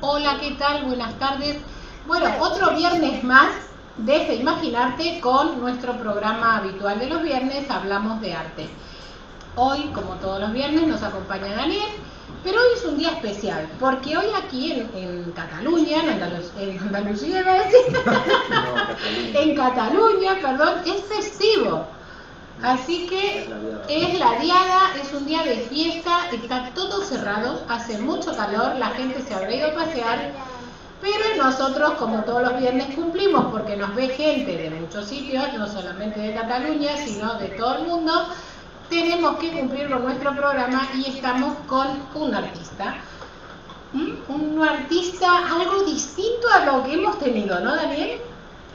Hola, ¿qué tal? Buenas tardes. Bueno, otro viernes más desde Imaginarte con nuestro programa habitual de los viernes, Hablamos de Arte. Hoy, como todos los viernes, nos acompaña Daniel, pero hoy es un día especial, porque hoy aquí en Cataluña, en Andalucía, iba a decir, en Cataluña, perdón, es festivo. Así que es la diada, es un día de fiesta, está todo cerrado, hace mucho calor, la gente se habrá ido a pasear, pero nosotros, como todos los viernes, cumplimos porque nos ve gente de muchos sitios, no solamente de Cataluña, sino de todo el mundo. Tenemos que cumplir con nuestro programa y estamos con un artista. Un artista algo distinto a lo que hemos tenido, ¿no, Daniel?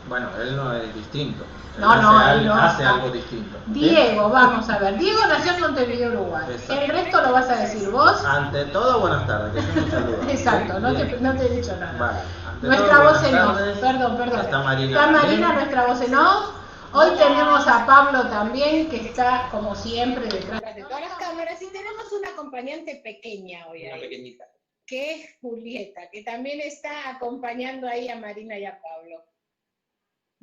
Bueno, él no es distinto. Él hace algo distinto. Diego, vamos a ver. Diego nació en Montevideo, Uruguay. Exacto. El resto lo vas a decir vos. Ante todo, buenas tardes. Que es un saludo. Exacto, no te he dicho nada. Vale. Nuestra voz en off. Perdón. Está Marina, nuestra voz en off. Hoy tenemos a Pablo también, que está como siempre detrás de todas las cámaras. Y tenemos una acompañante pequeña hoy. Una pequeñita. Que es Julieta, que también está acompañando ahí a Marina y a Pablo.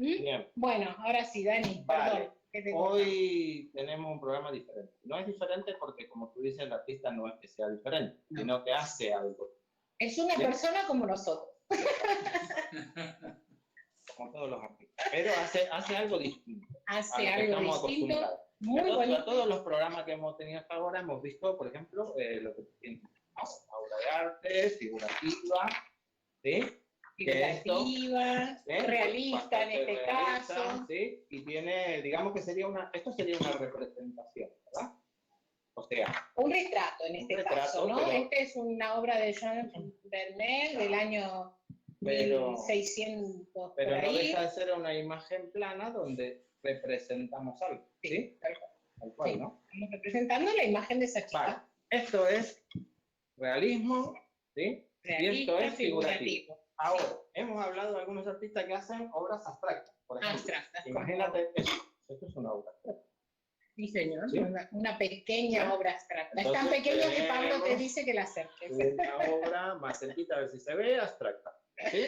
Bien. Bueno, ahora sí, Dani, vale. Perdón. Hoy tenemos un programa diferente. No es diferente porque, como tú dices, el artista no es que sea diferente, sino que hace algo. Es una persona como nosotros. Como todos los artistas. Pero hace algo distinto. Hace algo distinto. Muy bonito. Todos los programas que hemos tenido hasta ahora hemos visto, por ejemplo, lo que tiene obra de arte, figurativa, ¿sí? Figurativa, realista en este caso. ¿Sí? Y tiene, digamos que esto sería una representación, ¿verdad? O sea, un retrato en este caso, ¿no? Pero, esta es una obra de Jean Vermeer del año 1600. Pero no deja de ser una imagen plana donde representamos algo, ¿sí? Tal cual, sí, ¿no? Estamos representando la imagen de esa chica. Vale. Esto es realismo, ¿sí? Realista, y esto es figurativo. Ahora, hemos hablado de algunos artistas que hacen obras abstractas, por ejemplo. Abstractas. Imagínate esto es una obra abstracta. Sí, señor, ¿Sí? una pequeña obra abstracta. Entonces, es tan pequeña que Pablo te dice que la acerques. Una obra más cerquita, a ver si se ve, abstracta. ¿Sí?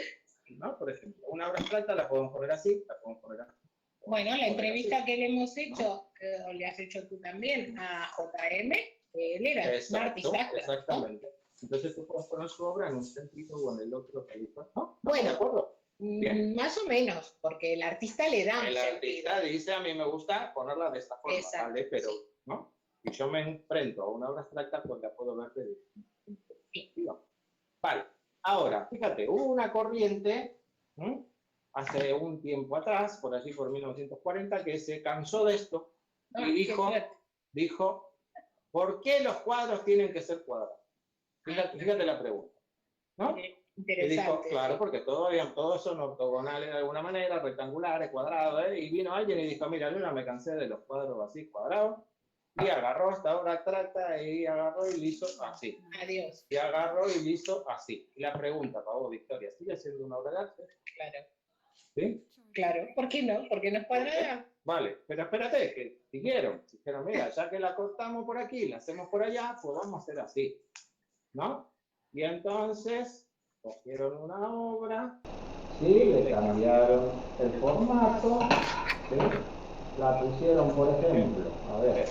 ¿No? Por ejemplo, una obra abstracta la podemos poner así, la podemos poner así. Bueno, la entrevista que le hemos hecho, o le has hecho tú también, a JM, él era un artista. Exactamente. Entonces tú puedes poner su obra en un sentido o en el otro. ¿No? Bueno, ¿de acuerdo? Más o menos, porque el artista le da el artista dice, a mí me gusta ponerla de esta forma, exacto, ¿vale? Pero, sí. ¿no? Si yo me enfrento a una obra abstracta, pues la puedo ver de perspectiva. Vale. Ahora, fíjate, hubo una corriente hace un tiempo atrás, por allí por 1940, que se cansó de esto y dijo, ¿por qué los cuadros tienen que ser cuadrados? Fíjate la pregunta, ¿no? Interesante. Y dijo, claro, porque todos son ortogonales de alguna manera, rectangulares, cuadrados, y vino alguien y dijo, mira, yo ya me cansé de los cuadros así, cuadrados, y agarró esta obra abstracta y agarró y lo hizo así. Adiós. Y agarró y lo hizo así. Y la pregunta para vos, Victoria, ¿sigue siendo una obra de arte? Claro. ¿Sí? Claro, ¿por qué no? Porque no es cuadrada. Vale, pero espérate, que dijeron, mira, ya que la cortamos por aquí, la hacemos por allá, pues vamos a hacer así, ¿no? Y entonces cogieron una obra, sí, le cambiaron el formato, ¿sí? La pusieron, por ejemplo, a ver,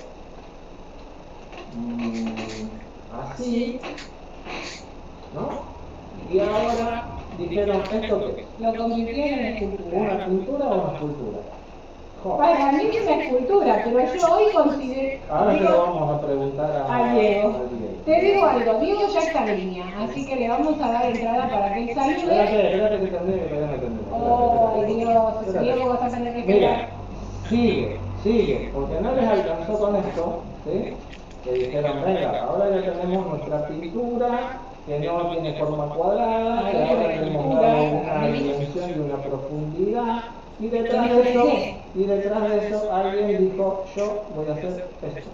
así, ¿no? Y ahora dijeron, ¿esto qué? Lo convirtieron en escultura. ¿Una pintura o una escultura? Para mí es una escultura, pero yo hoy considero... Ahora se lo vamos a preguntar a Diego. Te digo algo, Diego ya está en línea, así que le vamos a dar entrada para que él salude. Espérate que termine, que todavía no termine. Oh, Dios, Diego vas a tener que esperar. Mira, sigue, porque no les alcanzó con esto, ¿sí? Que dijeron, venga, ahora ya tenemos nuestra pintura, que no tiene forma cuadrada, que ahora tenemos una dimensión y una profundidad. Y detrás de eso alguien dijo, yo voy a hacer esto.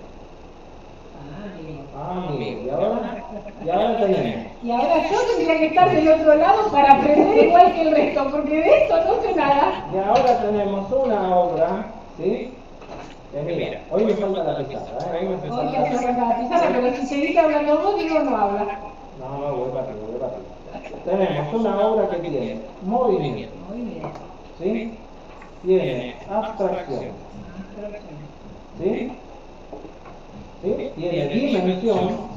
Mira, y ahora tenemos. Y ahora yo tendría que estar del otro lado para aprender igual que el resto, porque de esto no sé nada. Y ahora tenemos una obra, ¿sí? Mira, hoy me falta la pizarra, ¿eh? Hoy que hace falta la pizarra, pero si seguís hablando vos, digo no habla. No, voy para ti. tenemos una obra que tiene movimiento, ¿sí? Tiene abstracción, ¿sí? ¿Sí? Tiene dimensión,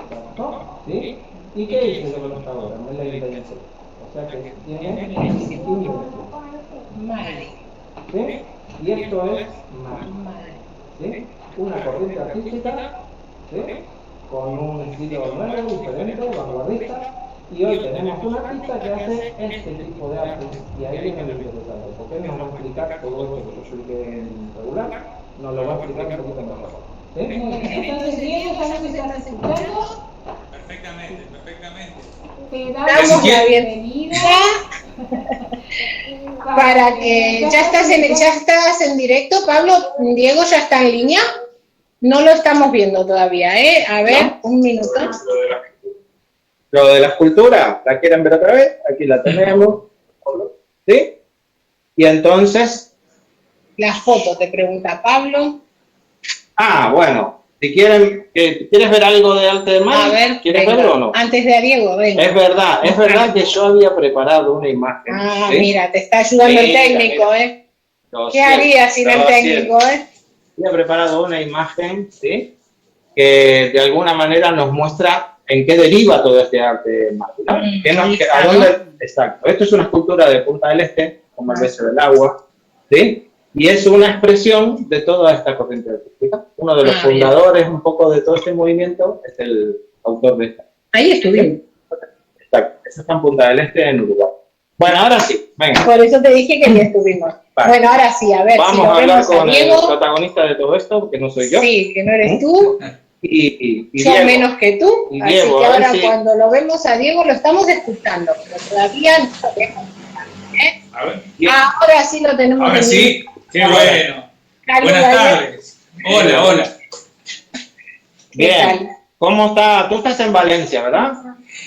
exacto, ¿sí? ¿Y qué dice sobre esta obra? Me la intención. O sea que tiene dimensión, ¿sí? Y esto es mal, ¿sí? Una corriente artística, ¿sí? Con un estilo nuevo, diferente, vanguardista. Y hoy tenemos una artista que hace este tipo de arte. Y ahí viene lo interesante, porque él nos va a explicar todo esto que yo expliqué en regular, nos lo va a explicar un poquito mejor. ¿Sí? Entonces, Diego, ¿ya nos estás escuchando? Perfectamente, perfectamente. Te damos la bienvenida para que ya estás en directo. Pablo, Diego ya está en línea. No lo estamos viendo todavía, ¿eh? A ver, ¿no? Un minuto. Lo de la escultura, ¿la quieren ver otra vez? Aquí la tenemos. ¿Sí? Y entonces... La foto, te pregunta Pablo. Ah, bueno. Si quieren, ¿quieres ver algo de arte de Mali? A ver, ¿Quieres verlo o no? Antes de a Diego, venga. Es verdad que yo había preparado una imagen. Ah, ¿sí? Mira, te está ayudando el técnico, ¿eh? ¿Qué haría sin el técnico, eh? Había preparado una imagen, ¿sí? Que de alguna manera nos muestra en qué deriva todo este arte Mali, ¿no? ¿A dónde? Exacto. Esto es una escultura de Punta del Este, como el beso del agua, ¿sí? Y es una expresión de toda esta corriente artística. Uno de los fundadores un poco de todo este movimiento es el autor de esta. Ahí estuvimos. Exacto. Eso está en Punta del Este, en Uruguay. Bueno, ahora sí, venga. Por eso te dije que ya estuvimos. Vale. Bueno, ahora sí, a ver. Vamos a hablar con el protagonista de todo esto, que no soy yo. Sí, que no eres tú. Y yo Diego. Menos que tú. Y así Diego, que ahora cuando lo vemos a Diego lo estamos escuchando, pero todavía no lo vemos. ¿Eh? A ver. Ahora sí lo tenemos. Ahora sí. Qué bueno. Buenas tardes. Hola. Bien. ¿Cómo está? Tú estás en Valencia, ¿verdad?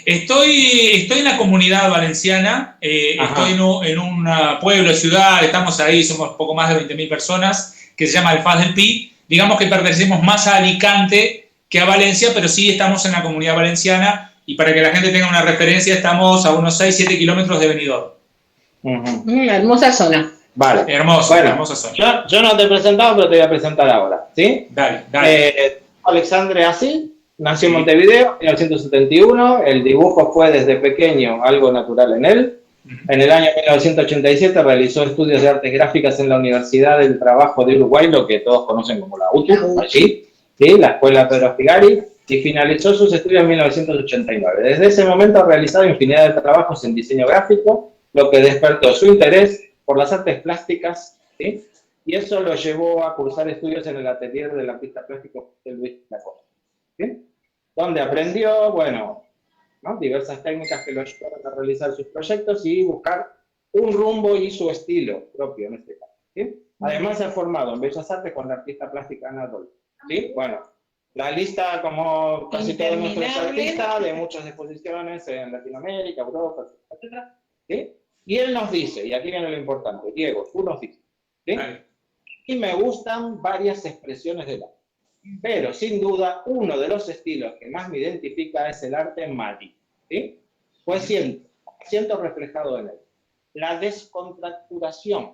Estoy en la comunidad valenciana, estoy en un pueblo, ciudad, estamos ahí, somos poco más de 20.000 personas, que se llama el Faz del Pi. Digamos que pertenecemos más a Alicante que a Valencia, pero sí estamos en la comunidad valenciana y para que la gente tenga una referencia, estamos a unos 6-7 kilómetros de Benidorm. Hermosa zona. Vale. Hermosa zona. Yo no te he presentado, pero te voy a presentar ahora, ¿sí? Dale. Alexandre Así nació en Montevideo en 1971. El dibujo fue desde pequeño algo natural en él. En el año 1987 realizó estudios de artes gráficas en la Universidad del Trabajo de Uruguay, lo que todos conocen como la UTU, allí, ¿sí? La Escuela Pedro Figari, y finalizó sus estudios en 1989. Desde ese momento ha realizado infinidad de trabajos en diseño gráfico, lo que despertó su interés por las artes plásticas, ¿sí? Y eso lo llevó a cursar estudios en el atelier del artista plástico Luis Lacoste, ¿sí? Donde aprendió, bueno, ¿no? Diversas técnicas que lo ayudaron a realizar sus proyectos y buscar un rumbo y su estilo propio en este caso, ¿sí? Además se ha formado en Bellas Artes con la artista plástica Ana Dol, ¿sí? Bueno, la lista, como casi todos nuestros artistas, de muchas exposiciones en Latinoamérica, Europa, etc., ¿sí? Y él nos dice, y aquí viene lo importante, Diego, tú nos dices, ¿sí? Y me gustan varias expresiones del arte, pero sin duda uno de los estilos que más me identifica es el arte Mali, ¿sí? Pues siento reflejado en él la descontracturación.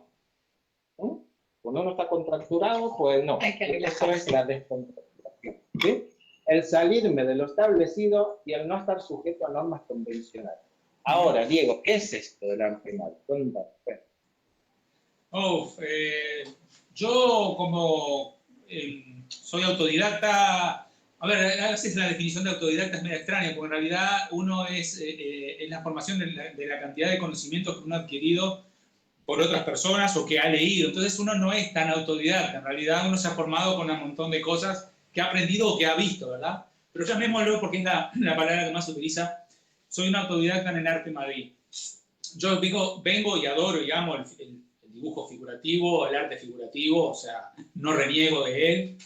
Cuando uno está contracturado, pues no, eso es la descontracturación, ¿sí? El salirme de lo establecido y el no estar sujeto a normas convencionales. Ahora, Diego, ¿qué es esto del arte Mali? Cuéntame. Yo como soy autodidacta, a ver, a veces la definición de autodidacta es medio extraña, porque en realidad uno es la formación de la cantidad de conocimientos que uno ha adquirido por otras personas o que ha leído. Entonces uno no es tan autodidacta, en realidad uno se ha formado con un montón de cosas que ha aprendido o que ha visto, ¿verdad? Pero llamémoslo, porque es la palabra que más se utiliza, soy un autodidacta en el arte Madrid. Yo vengo y adoro y amo el dibujo figurativo, el arte figurativo, o sea, no reniego de él.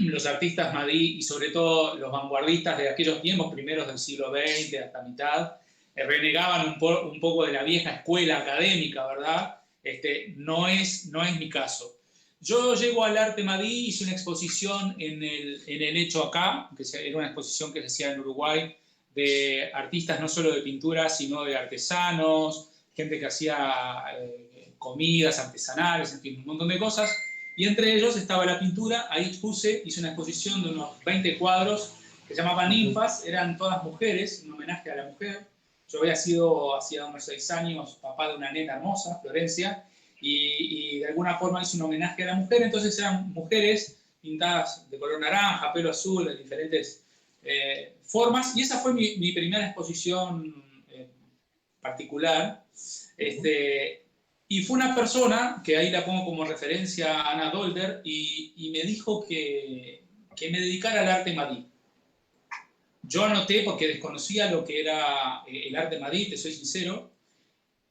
Los artistas Madí y sobre todo los vanguardistas de aquellos tiempos, primeros del siglo XX hasta mitad, renegaban un poco de la vieja escuela académica, ¿verdad? No es mi caso. Yo llego al arte Madí, hice una exposición en el Hecho Acá, que era una exposición que se hacía en Uruguay, de artistas no solo de pintura, sino de artesanos, gente que hacía comidas artesanales, en fin, un montón de cosas. Y entre ellos estaba la pintura. Ahí hice una exposición de unos 20 cuadros que se llamaban ninfas, eran todas mujeres, un homenaje a la mujer. Yo había sido, hacía unos 6 años, papá de una nena hermosa, Florencia, y de alguna forma hice un homenaje a la mujer. Entonces eran mujeres pintadas de color naranja, pelo azul, de diferentes formas, y esa fue mi primera exposición particular. Y fue una persona, que ahí la pongo como referencia a Anna Dolder, y me dijo que me dedicara al arte madí. Yo anoté porque desconocía lo que era el arte madí, te soy sincero,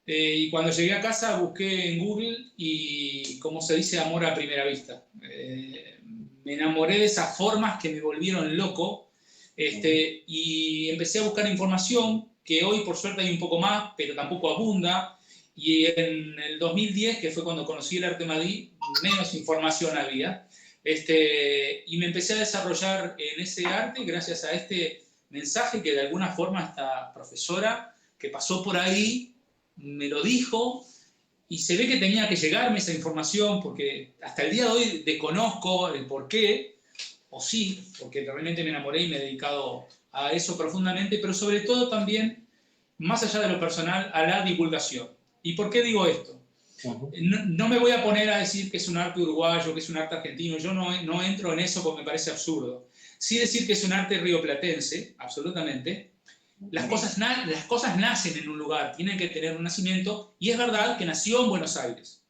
y cuando llegué a casa busqué en Google y, como se dice, amor a primera vista. Me enamoré de esas formas que me volvieron loco, y empecé a buscar información, que hoy por suerte hay un poco más, pero tampoco abunda. Y en el 2010, que fue cuando conocí el arte madí, menos información había. Y me empecé a desarrollar en ese arte gracias a este mensaje que de alguna forma esta profesora que pasó por ahí me lo dijo, y se ve que tenía que llegarme esa información, porque hasta el día de hoy desconozco el por qué, o sí, porque realmente me enamoré y me he dedicado a eso profundamente, pero sobre todo también, más allá de lo personal, a la divulgación. ¿Y por qué digo esto? No me voy a poner a decir que es un arte uruguayo, que es un arte argentino, yo no entro en eso porque me parece absurdo. Sí decir que es un arte rioplatense, absolutamente. Las cosas nacen en un lugar, tienen que tener un nacimiento, y es verdad que nació en Buenos Aires.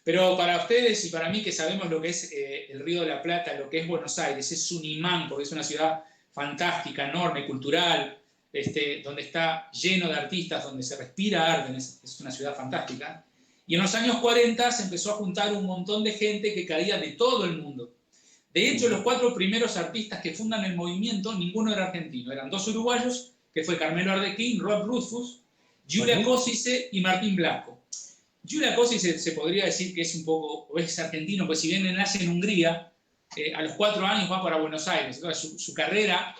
Pero para ustedes y para mí, que sabemos lo que es el Río de la Plata, lo que es Buenos Aires, es un imán, porque es una ciudad fantástica, enorme, cultural, donde está lleno de artistas, donde se respira arte, es una ciudad fantástica. Y en los años 40 se empezó a juntar un montón de gente que caía de todo el mundo. De hecho, los 4 primeros artistas que fundan el movimiento, ninguno era argentino. Eran 2 uruguayos, que fue Carmelo Ardequín, Rod Rufus, Giulia Cósice y Martín Blasco. Giulia Cósice se podría decir que es un poco, o es argentino, pues si bien nace en Hungría, a los 4 años va para Buenos Aires. Entonces, su carrera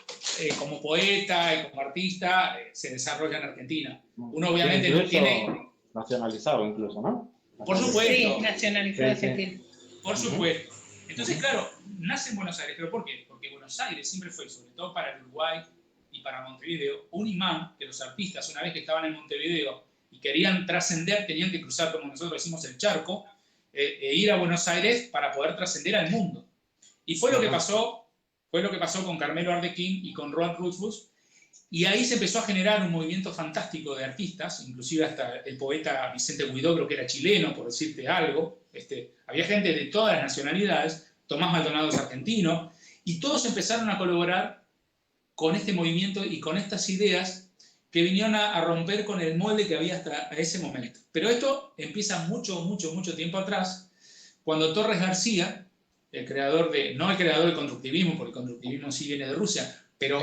como poeta y como artista se desarrolla en Argentina. Uno obviamente no tiene... Nacionalizado incluso, ¿no? Por supuesto. Sí, nacionalizado Argentina. Por supuesto. Entonces, claro, nace en Buenos Aires. ¿Pero por qué? Porque Buenos Aires siempre fue, sobre todo para el Uruguay y para Montevideo, un imán que los artistas, una vez que estaban en Montevideo y querían trascender, tenían que cruzar, como nosotros decimos, el charco, e ir a Buenos Aires para poder trascender al mundo. Y fue lo que pasó con Carmelo Ardequín y con Rod Rufus, y ahí se empezó a generar un movimiento fantástico de artistas, inclusive hasta el poeta Vicente Huidobro, que era chileno, por decirte algo. Había gente de todas las nacionalidades, Tomás Maldonado es argentino, y todos empezaron a colaborar con este movimiento y con estas ideas que vinieron a romper con el molde que había hasta ese momento. Pero esto empieza mucho tiempo atrás, cuando Torres García, el creador no el creador del constructivismo, porque el constructivismo sí viene de Rusia, pero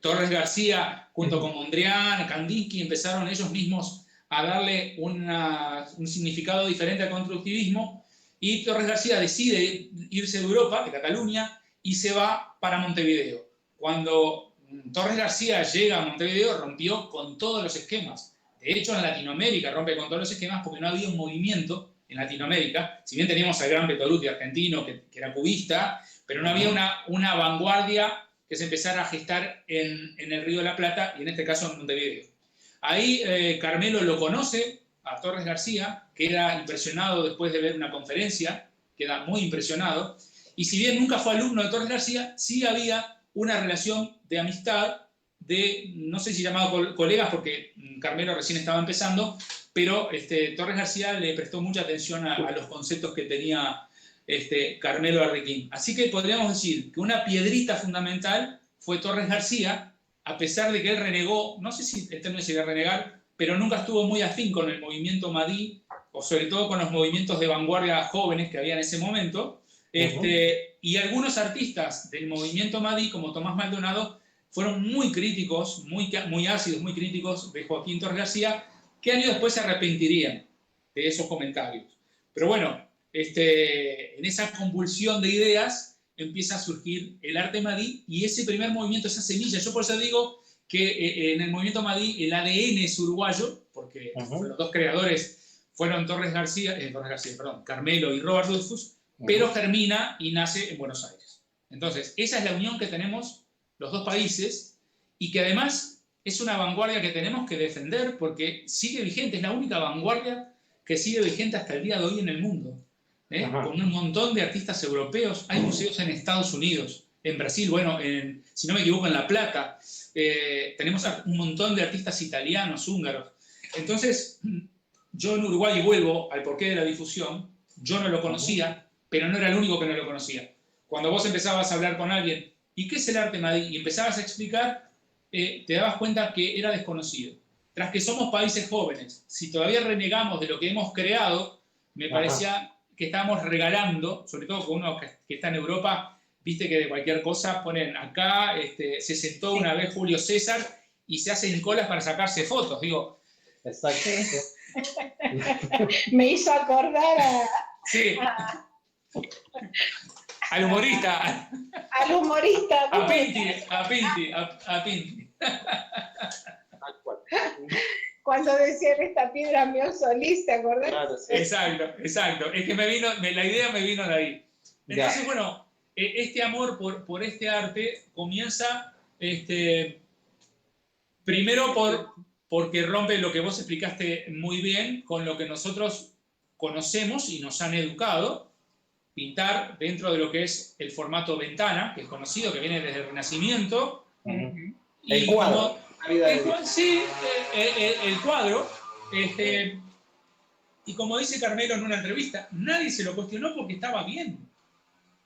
Torres García, junto con Mondrian, Kandinsky, empezaron ellos mismos a darle un significado diferente al constructivismo, y Torres García decide irse de Europa, de Cataluña, y se va para Montevideo. Cuando Torres García llega a Montevideo, rompió con todos los esquemas. De hecho, en Latinoamérica rompe con todos los esquemas porque no había un movimiento en Latinoamérica. Si bien teníamos al gran Bertolucci argentino, que era cubista, pero no había una vanguardia que se empezara a gestar en el Río de la Plata, y en este caso en Montevideo. Ahí Carmelo lo conoce a Torres García, queda impresionado después de ver una conferencia, queda muy impresionado, y si bien nunca fue alumno de Torres García, sí había una relación de amistad, no sé si llamado colegas, porque Carmelo recién estaba empezando, pero Torres García le prestó mucha atención a los conceptos que tenía Carmelo Ardequín. Así que podríamos decir que una piedrita fundamental fue Torres García, a pesar de que él renegó, no sé si el término sería renegar, pero nunca estuvo muy afín con el movimiento madí, o sobre todo con los movimientos de vanguardia jóvenes que había en ese momento. Y algunos artistas del movimiento madí, como Tomás Maldonado, fueron muy críticos, muy ácidos, muy críticos de Joaquín Torres García, que años después se arrepentirían de esos comentarios. Pero bueno, en esa convulsión de ideas, empieza a surgir el arte Mahdi y ese primer movimiento, esa semilla. Yo por eso digo que en el movimiento Mahdi el ADN es uruguayo, porque los dos creadores fueron Carmelo y Robert Dolphus, pero germina y nace en Buenos Aires. Entonces, esa es la unión que tenemos los dos países y que además es una vanguardia que tenemos que defender porque sigue vigente, es la única vanguardia que sigue vigente hasta el día de hoy en el mundo. Con un montón de artistas europeos, hay museos en Estados Unidos, en Brasil, bueno, si no me equivoco en La Plata, tenemos un montón de artistas italianos, húngaros. Entonces, yo en Uruguay, y vuelvo al porqué de la difusión, yo no lo conocía, pero no era el único que no lo conocía. Cuando vos empezabas a hablar con alguien, ¿y qué es el arte Mahdi? Y empezabas a explicar, te dabas cuenta que era desconocido. Tras que somos países jóvenes, si todavía renegamos de lo que hemos creado, me parecía que estábamos regalando, sobre todo con uno que está en Europa, viste que de cualquier cosa ponen acá, se sentó una vez Julio César y se hacen colas para sacarse fotos, digo. Exacto. Me hizo acordar Sí. Al humorista. al humorista. A Pinti. Cuando decían esta piedra mío Solís, ¿te acordás? Claro, sí. Exacto. Es que la idea me vino de ahí. Entonces, bueno, este amor por este arte comienza primero porque rompe lo que vos explicaste muy bien con lo que nosotros conocemos y nos han educado, pintar dentro de lo que es el formato ventana, que es conocido, que viene desde el Renacimiento. El cuadro. Sí, el cuadro. Y como dice Carmelo en una entrevista, nadie se lo cuestionó porque estaba bien.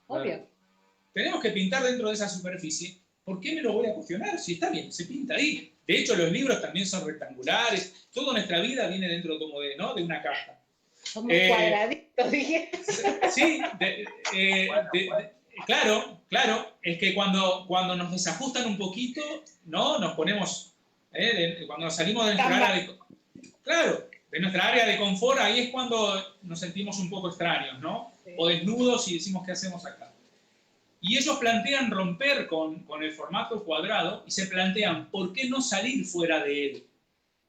Obvio. Tenemos que pintar dentro de esa superficie. ¿Por qué me lo voy a cuestionar? Si está bien, se pinta ahí. De hecho, los libros también son rectangulares. Toda nuestra vida viene dentro como de una caja. Somos cuadraditos, dije. Sí, claro. Es que cuando nos desajustan un poquito, ¿no? Nos ponemos, cuando salimos de nuestra área de confort, ahí es cuando nos sentimos un poco extraños, ¿no? Sí. O desnudos y decimos, ¿qué hacemos acá? Y ellos plantean romper con el formato cuadrado y se plantean, ¿por qué no salir fuera de él?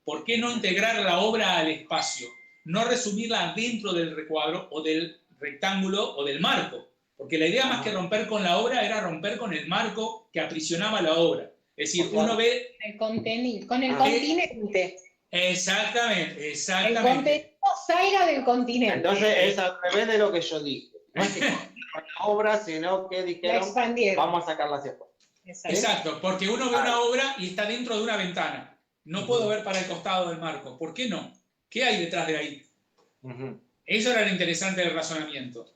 ¿Por qué no integrar la obra al espacio? No resumirla dentro del recuadro o del rectángulo o del marco. Porque la idea más que romper con la obra era romper con el marco que aprisionaba la obra. Es decir, uno ve... El contenido, con el continente. Exactamente. El contenido salga del continente. Entonces es al revés de lo que yo dije. No es que con la obra, sino que dijeron, vamos a sacarla hacia afuera. Exacto, porque uno ve una obra y está dentro de una ventana. No puedo ver para el costado del marco. ¿Por qué no? ¿Qué hay detrás de ahí? Eso era lo interesante del razonamiento.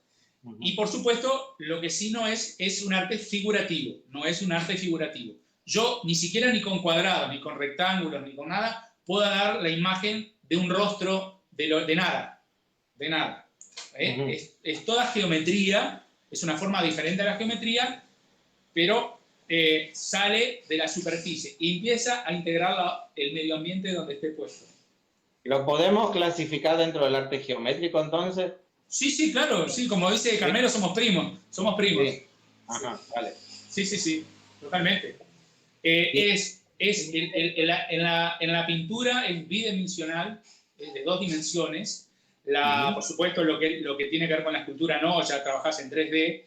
Y por supuesto, lo que sí no es un arte figurativo. No es un arte figurativo. Yo ni siquiera ni con cuadrados, ni con rectángulos, ni con nada, puedo dar la imagen de un rostro de nada. De nada. Es toda geometría, es una forma diferente a la geometría, pero sale de la superficie y empieza a integrar el medio ambiente donde esté puesto. ¿Lo podemos clasificar dentro del arte geométrico entonces? Sí, claro, sí, como dice Carmelo, somos primos. Sí. Ajá, vale. Sí, totalmente. En la pintura es bidimensional, es de 2 dimensiones. Por supuesto, lo que tiene que ver con la escultura no, ya trabajás en 3D.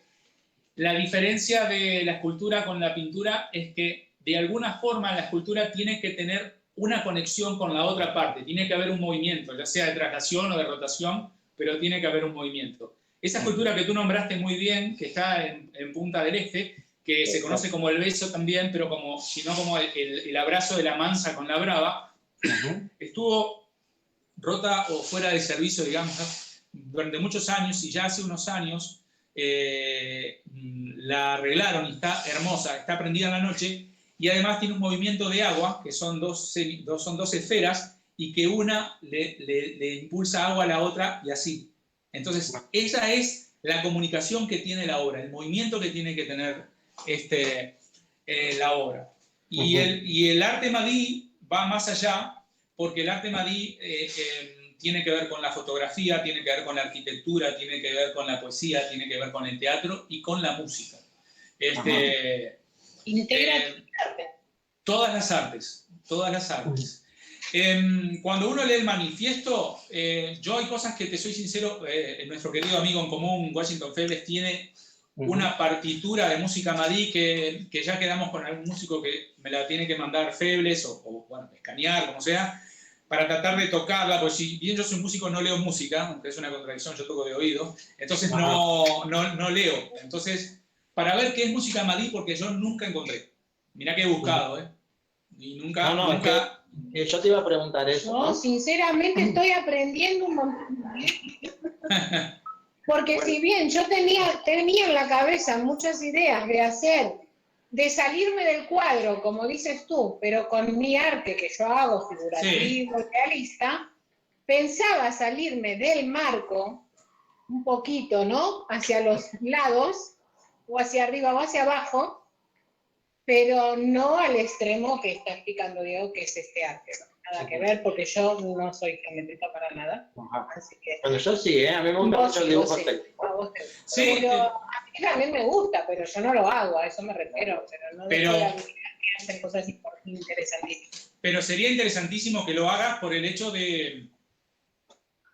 La diferencia de la escultura con la pintura es que de alguna forma la escultura tiene que tener una conexión con la otra parte, tiene que haber un movimiento, ya sea de traslación o de rotación, pero tiene que haber un movimiento. Esa escultura que tú nombraste muy bien, que está en Punta del Este, que se conoce como el beso también, pero sino como el abrazo de la mansa con la brava, estuvo rota o fuera de servicio, digamos, durante muchos años, y ya hace unos años la arreglaron y está hermosa, está prendida en la noche, y además tiene un movimiento de agua, que son dos esferas, y que una le impulsa agua a la otra, y así. Entonces, esa es la comunicación que tiene la obra, el movimiento que tiene que tener la obra. Y el arte Mahdi va más allá, porque el arte Mahdi tiene que ver con la fotografía, tiene que ver con la arquitectura, tiene que ver con la poesía, tiene que ver con el teatro y con la música. Integra el arte. Todas las artes. Cuando uno lee el manifiesto, yo hay cosas que, te soy sincero, nuestro querido amigo en común, Washington Febles, tiene una partitura de música madí que ya quedamos con algún músico que me la tiene que mandar Febles o bueno, escanear, como sea, para tratar de tocarla, porque si bien yo soy músico, no leo música, aunque es una contradicción, yo toco de oído, entonces no leo. Entonces, para ver qué es música madí, porque yo nunca encontré. Mirá que he buscado, y nunca... Yo te iba a preguntar eso. Yo, sinceramente, estoy aprendiendo un montón. Porque bueno, si bien yo tenía en la cabeza muchas ideas de salirme del cuadro, como dices tú, pero con mi arte que yo hago figurativo, realista, pensaba salirme del marco un poquito, ¿no? Hacia los lados, o hacia arriba o hacia abajo, pero no al extremo que está explicando Diego, que es este arte, ¿no? Nada que ver, porque yo no soy geométrica para nada. Así que, bueno, yo sí, a mí me gusta mucho el dibujo técnico. A vos te gusta. Sí, pero a mí también me gusta, pero yo no lo hago, a eso me refiero. Pero no hacer cosas interesantísimas. Pero sería interesantísimo que lo hagas por el hecho de...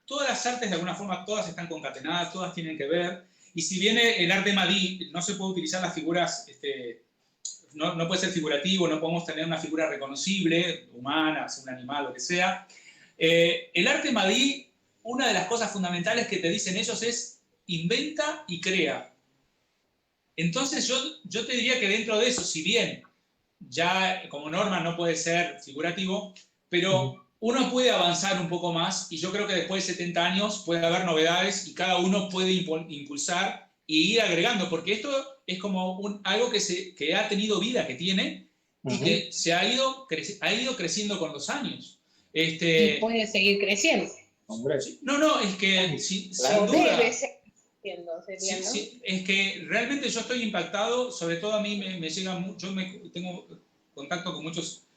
Todas las artes, de alguna forma, todas están concatenadas, todas tienen que ver. Y si bien el arte madí no se puede utilizar las figuras... No puede ser figurativo, no podemos tener una figura reconocible, humana, un animal, lo que sea. El arte madí, una de las cosas fundamentales que te dicen ellos es inventa y crea. Entonces yo te diría que dentro de eso, si bien ya como norma no puede ser figurativo, pero uno puede avanzar un poco más y yo creo que después de 70 años puede haber novedades y cada uno puede impulsar y ir agregando, porque esto es como algo que ha tenido vida, que tiene, y que se ha ido creciendo con los años. Y puede seguir creciendo. Hombre. No, es que sin duda... Debe seguir creciendo, sería, ¿no? Es que realmente yo estoy impactado, sobre todo a mí me llega mucho, tengo contacto con muchos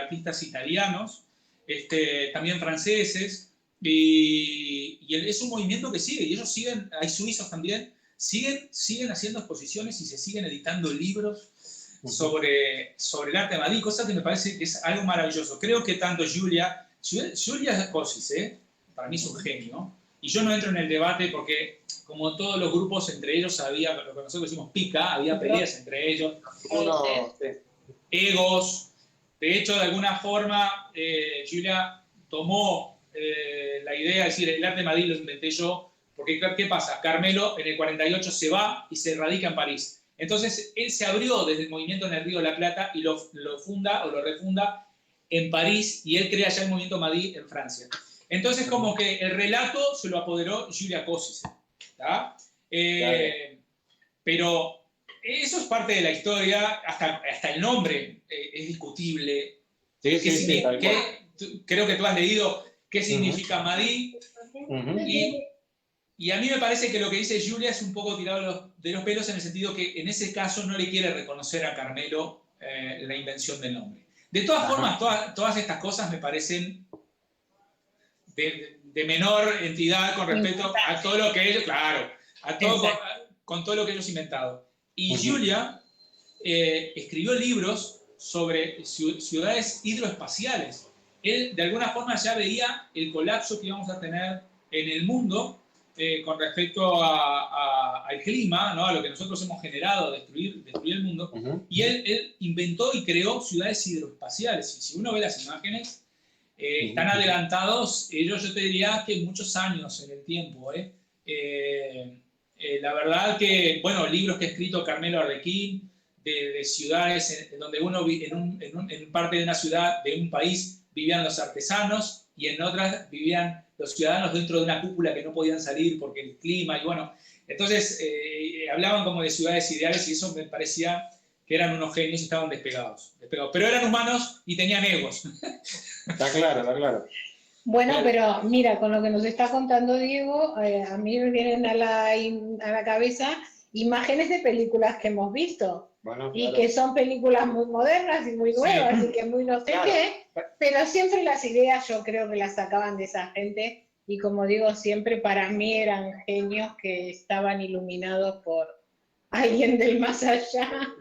artistas italianos, también franceses, y es un movimiento que sigue, y ellos siguen, hay suizos también, siguen haciendo exposiciones y se siguen editando libros sobre el arte madí, cosa que me parece que es algo maravilloso. Creo que tanto Giulia Cosis, para mí es un genio, y yo no entro en el debate porque, como todos los grupos, entre ellos había, lo que nosotros decimos pica, había peleas entre ellos, egos. De hecho, de alguna forma, Giulia tomó la idea de decir, el arte madí lo inventé yo. Porque, ¿qué pasa? Carmelo en el 48 se va y se radica en París. Entonces, él se abrió desde el movimiento en el Río de la Plata y lo funda o lo refunda en París y él crea ya el movimiento madí en Francia. Entonces, como que el relato se lo apoderó Giulia Cosis. Pero eso es parte de la historia, hasta el nombre es discutible. Sí, creo que tú has leído qué significa madí. Y a mí me parece que lo que dice Giulia es un poco tirado de los pelos en el sentido que en ese caso no le quiere reconocer a Carmelo la invención del nombre. De todas formas, todas estas cosas me parecen de menor entidad con respecto a todo lo que ellos, con todo lo que ellos inventaron. Y Giulia escribió libros sobre ciudades hidroespaciales. Él de alguna forma ya veía el colapso que íbamos a tener en el mundo con respecto al clima, ¿no? A lo que nosotros hemos generado, destruir el mundo, y él inventó y creó ciudades hidroespaciales. Y si uno ve las imágenes, están adelantados, yo te diría que muchos años en el tiempo. La verdad que, bueno, libros que ha escrito Carmelo Arlequín, de ciudades en donde uno en parte de una ciudad, de un país, vivían los artesanos y en otras vivían los ciudadanos dentro de una cúpula que no podían salir porque el clima y bueno. Entonces hablaban como de ciudades ideales y eso me parecía que eran unos genios y estaban despegados. Pero eran humanos y tenían egos. Está claro. Bueno, pero mira, con lo que nos está contando Diego, a mí me vienen a la cabeza imágenes de películas que hemos visto. Bueno, y que son películas muy modernas y muy nuevas y que muy no sé qué, pero siempre las ideas yo creo que las sacaban de esa gente y como digo siempre para mí eran genios que estaban iluminados alguien del más allá,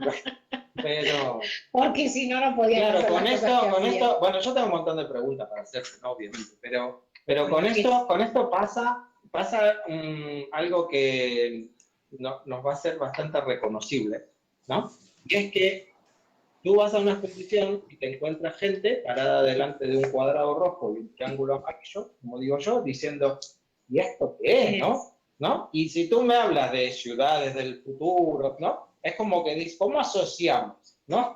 Pero, porque si no, no podía claro, hacer con las cosas que hacía. esto, bueno, yo tengo un montón de preguntas para hacerte, ¿no? Obviamente, pero con esto pasa algo que nos va a ser bastante reconocible, ¿no? Y es que tú vas a una exposición y te encuentras gente parada delante de un cuadrado rojo y un triángulo amarillo, como digo yo, diciendo, ¿y esto qué es, no? Y si tú me hablas de ciudades del futuro, ¿no? Es como que dices, ¿cómo asociamos, no?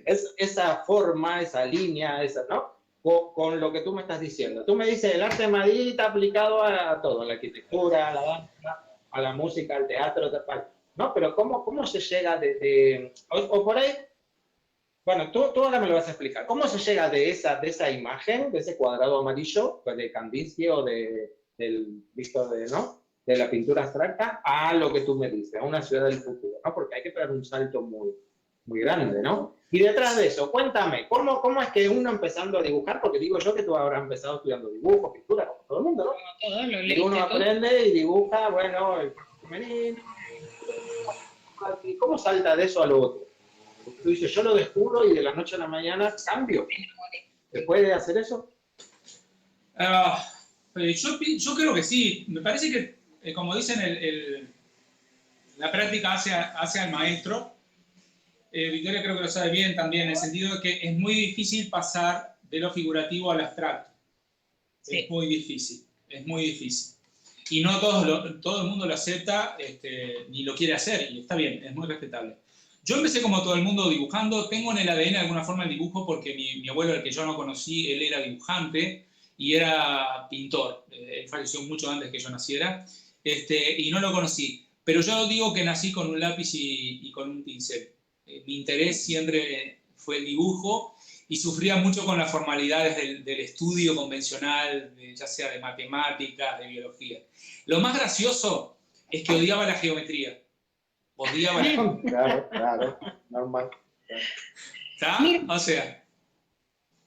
Esa forma, esa línea, ¿no? Con lo que tú me estás diciendo. Tú me dices, el arte de Madrid está aplicado a todo, a la arquitectura, a la danza, a la música, al teatro, tal, ¿no? Pero ¿cómo se llega o por ahí, bueno, tú ahora me lo vas a explicar. ¿Cómo se llega de esa imagen, de ese cuadrado amarillo, pues de Kandinsky o del visto ¿no? De la pintura abstracta, a lo que tú me dices, a una ciudad del futuro, ¿no? Porque hay que pegar un salto muy, muy grande, ¿no? Y detrás de eso, cuéntame, ¿cómo es que uno empezando a dibujar, porque digo yo que tú habrás empezado estudiando dibujo, pintura, como todo el mundo, ¿no? Como todo, lo Y uno aprende y dibuja, bueno, el cuerpo femenino, y ¿cómo salta de eso a lo otro? Tú dices, yo lo descubro y de la noche a la mañana cambio. ¿Se puede hacer eso? Yo creo que sí. Me parece que, como dicen, la práctica hace al maestro. Victoria creo que lo sabe bien también, en el sentido de que es muy difícil pasar de lo figurativo al abstracto. Sí. Es muy difícil. Y no todo el mundo lo acepta ni lo quiere hacer, y está bien, es muy respetable. Yo empecé como todo el mundo dibujando, tengo en el ADN de alguna forma el dibujo porque mi abuelo, el que yo no conocí, él era dibujante y era pintor. Él falleció mucho antes que yo naciera y no lo conocí. Pero yo digo que nací con un lápiz y con un pincel. Mi interés siempre fue el dibujo y sufría mucho con las formalidades del estudio convencional, ya sea de matemáticas, de biología. Lo más gracioso es que odiaba la geometría. Claro, normal. ¿Está? O sea.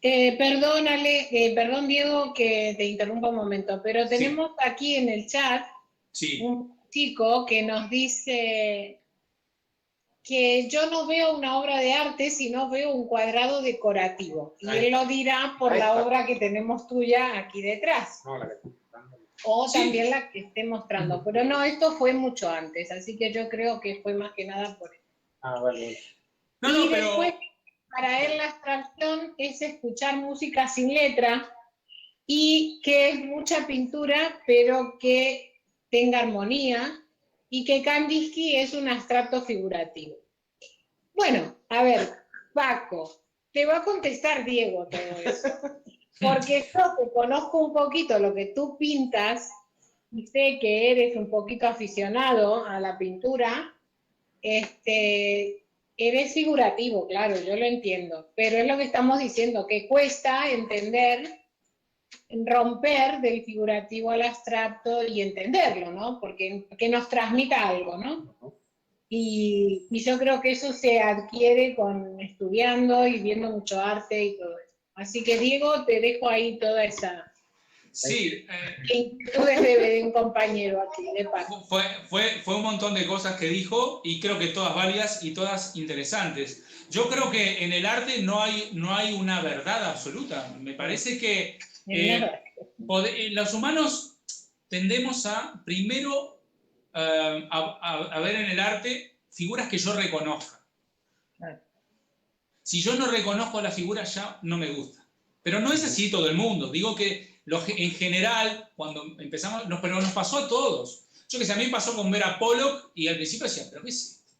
Perdón Diego que te interrumpa un momento, pero tenemos aquí en el chat un chico que nos dice que yo no veo una obra de arte, sino veo un cuadrado decorativo. Y él lo dirá por la obra que tenemos tuya aquí detrás. No, la que o también la que esté mostrando. Pero no, esto fue mucho antes, así que yo creo que fue más que nada por eso. Vale. Y después, para él la abstracción es escuchar música sin letra y que es mucha pintura, pero que tenga armonía, y que Kandinsky es un abstracto figurativo. Bueno, a ver, Paco, te va a contestar Diego todo eso. Porque yo que conozco un poquito lo que tú pintas y sé que eres un poquito aficionado a la pintura, eres figurativo, claro, yo lo entiendo, pero es lo que estamos diciendo, que cuesta entender, romper del figurativo al abstracto y entenderlo, ¿no? Porque que nos transmita algo, ¿no? Y yo creo que eso se adquiere con estudiando y viendo mucho arte y todo eso. Así que Diego, te dejo ahí toda esa... Sí. Inquietudes de un compañero aquí, de Paco. Fue un montón de cosas que dijo y creo que todas válidas y todas interesantes. Yo creo que en el arte no hay una verdad absoluta. Me parece que los humanos tendemos a, primero, a ver en el arte figuras que yo reconozca. Si yo no reconozco la figura, ya no me gusta. Pero no es así todo el mundo. Digo que en general, cuando empezamos, pero nos pasó a todos. Yo que sé, a mí me pasó con ver a Pollock y al principio decía, ¿pero qué es esto?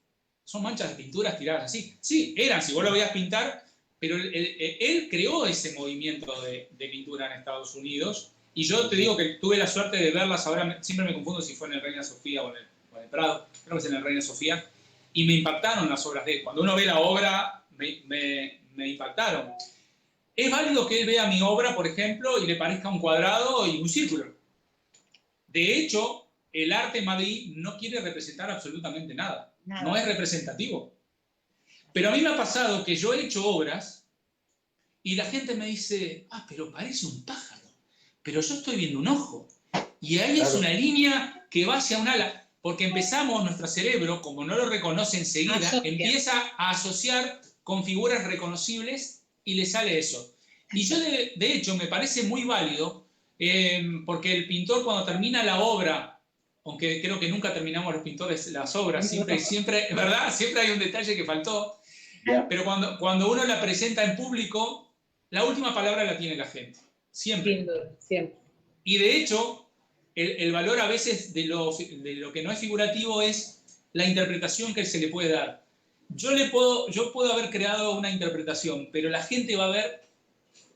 Son manchas de pinturas tiradas así. Sí, eran, si vos lo veías pintar, pero él creó ese movimiento de pintura en Estados Unidos. Y yo te digo que tuve la suerte de verlas, ahora siempre me confundo si fue en el Reina Sofía o en el Prado, creo que es en el Reina Sofía, y me impactaron las obras de él. Cuando uno ve la obra, me impactaron. Es válido que él vea mi obra, por ejemplo, y le parezca un cuadrado y un círculo. De hecho, el arte en Madrid no quiere representar absolutamente nada. No es representativo. Pero a mí me ha pasado que yo he hecho obras y la gente me dice, pero parece un pájaro. Pero yo estoy viendo un ojo. Y ahí es una línea que va hacia un ala. porque empezamos, nuestro cerebro, como no lo reconoce enseguida, empieza a asociar con figuras reconocibles y le sale eso. Y yo, de hecho, me parece muy válido, porque el pintor cuando termina la obra, aunque creo que nunca terminamos los pintores las obras, siempre, ¿verdad? Siempre hay un detalle que faltó, pero cuando uno la presenta en público, la última palabra la tiene la gente, siempre. Siempre. Y de hecho, el valor a veces de lo que no es figurativo es la interpretación que se le puede dar. Yo puedo haber creado una interpretación, pero la gente va a ver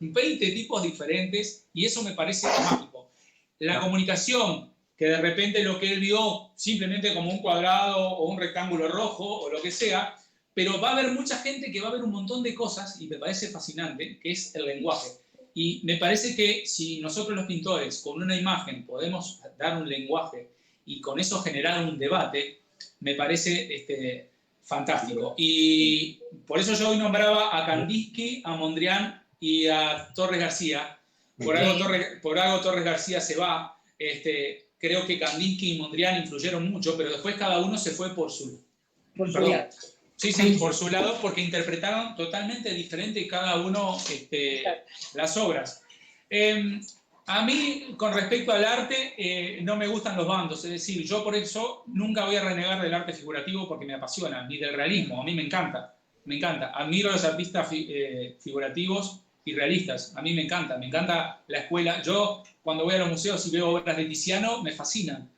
20 tipos diferentes y eso me parece mágico. La comunicación, que de repente lo que él vio simplemente como un cuadrado o un rectángulo rojo o lo que sea, pero va a haber mucha gente que va a ver un montón de cosas y me parece fascinante, que es el lenguaje. Y me parece que si nosotros los pintores con una imagen podemos dar un lenguaje y con eso generar un debate, me parece fantástico. Y por eso yo hoy nombraba a Kandinsky, a Mondrian y a Torres García. Por algo Torres García se va. Creo que Kandinsky y Mondrian influyeron mucho, pero después cada uno se fue por su lado. Sí, por su lado, porque interpretaron totalmente diferente cada uno las obras. A mí, con respecto al arte, no me gustan los bandos. Es decir, yo por eso nunca voy a renegar del arte figurativo porque me apasiona, ni del realismo. A mí me encanta. Me encanta. Admiro a los artistas figurativos y realistas. A mí me encanta la escuela. Yo, cuando voy a los museos y veo obras de Tiziano, me fascinan.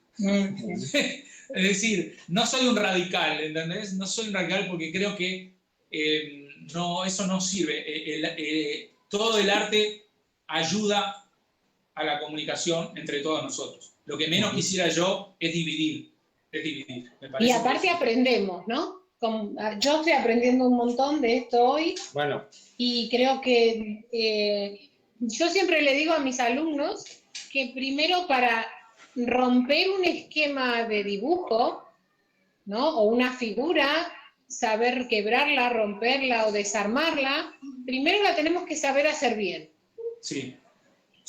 Es decir, no soy un radical, ¿entendés? No soy un radical porque creo que eso no sirve. Todo el arte ayuda a la comunicación entre todos nosotros. Lo que menos quisiera yo es dividir. Me parece. Y aparte aprendemos, ¿no? Yo estoy aprendiendo un montón de esto hoy. Bueno. Y creo que yo siempre le digo a mis alumnos que primero para romper un esquema de dibujo, ¿no? O una figura, saber quebrarla, romperla o desarmarla, primero la tenemos que saber hacer bien. Sí.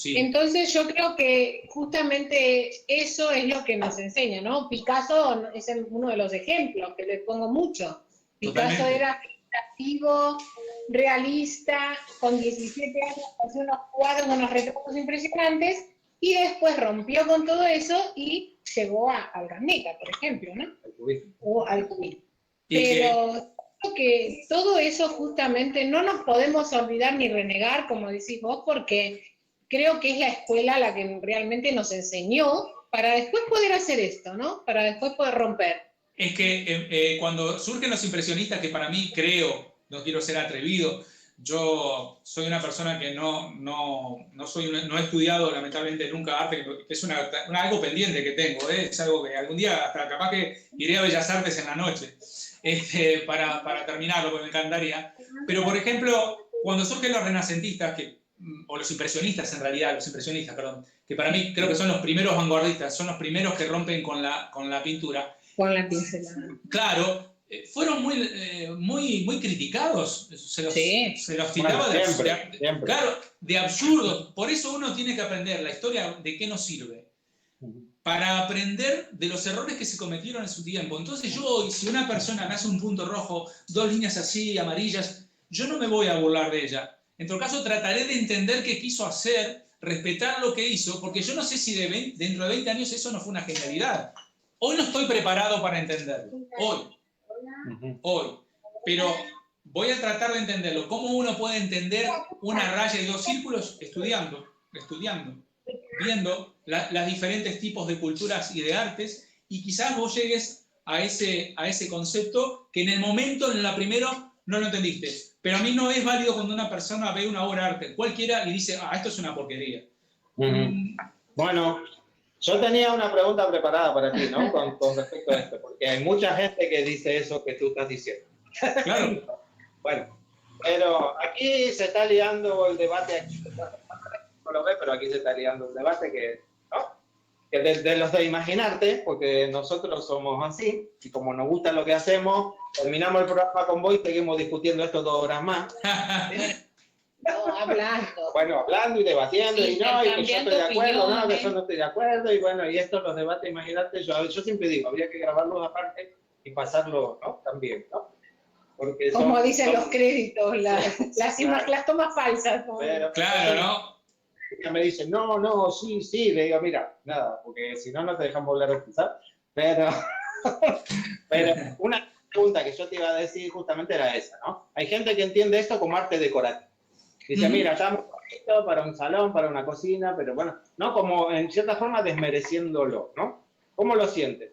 Entonces yo creo que justamente eso es lo que nos enseña, ¿no? Picasso es uno de los ejemplos que les pongo mucho. Picasso Totalmente. Era creativo, realista, con 17 años hacía unos cuadros, unos retratos impresionantes, y después rompió con todo eso y llegó al Guernica, por ejemplo, ¿no? O al cubismo. Pero creo que todo eso justamente no nos podemos olvidar ni renegar, como decís vos, porque creo que es la escuela la que realmente nos enseñó para después poder hacer esto, ¿no? Para después poder romper. Es que cuando surgen los impresionistas, que para mí creo, no quiero ser atrevido, yo soy una persona que no he estudiado lamentablemente nunca arte, que es algo pendiente que tengo, es algo que algún día hasta capaz que iré a Bellas Artes en la noche para terminarlo, porque me encantaría. Pero por ejemplo, cuando surgen los renacentistas, o los impresionistas en realidad, perdón, que para mí creo que son los primeros vanguardistas, son los primeros que rompen con la pintura. Con la pincelada. Claro. Fueron muy criticados, se los tildaba de absurdos. Por eso uno tiene que aprender la historia de qué nos sirve, para aprender de los errores que se cometieron en su tiempo. Entonces yo hoy, si una persona me hace un punto rojo, 2 líneas así, amarillas, yo no me voy a burlar de ella. En todo caso, trataré de entender qué quiso hacer, respetar lo que hizo, porque yo no sé si dentro de 20 años eso no fue una genialidad. Hoy no estoy preparado para entenderlo. Hoy. Pero voy a tratar de entenderlo. ¿Cómo uno puede entender una raya y 2 círculos? Estudiando, viendo los diferentes tipos de culturas y de artes, y quizás vos llegues a ese concepto que en el momento, en la primero, no lo entendiste. Pero a mí no es válido cuando una persona ve una obra de arte, cualquiera, y dice, esto es una porquería. Bueno, yo tenía una pregunta preparada para ti, ¿no? Con respecto a esto, porque hay mucha gente que dice eso que tú estás diciendo. Claro. Bueno, pero aquí se está liando el debate, no lo ve, pero aquí se está liando el debate que de los de imaginarte, porque nosotros somos así, y como nos gusta lo que hacemos, terminamos el programa con vos y seguimos discutiendo esto 2 horas más. No, hablando. Bueno, hablando y debatiendo, Sí, y no, y que yo estoy de acuerdo, no, que opiniones. yo no estoy de acuerdo, y bueno, y estos los debates, imagínate, yo siempre digo, habría que grabarlos aparte y pasarlo, ¿no? También, ¿no? Porque Como dicen son- los créditos, claro. las tomas falsas. ¿No? Claro, ¿no? Ya me dicen, no, sí, le digo, mira, nada, porque si no, no te dejan volver a expresar, pero, pero una pregunta que yo te iba a decir justamente era esa, ¿no? Hay gente que entiende esto como arte decorativo. Dice, mira, está muy bonito para un salón, para una cocina, pero bueno, ¿no? Como en cierta forma desmereciéndolo, ¿no? ¿Cómo lo sientes?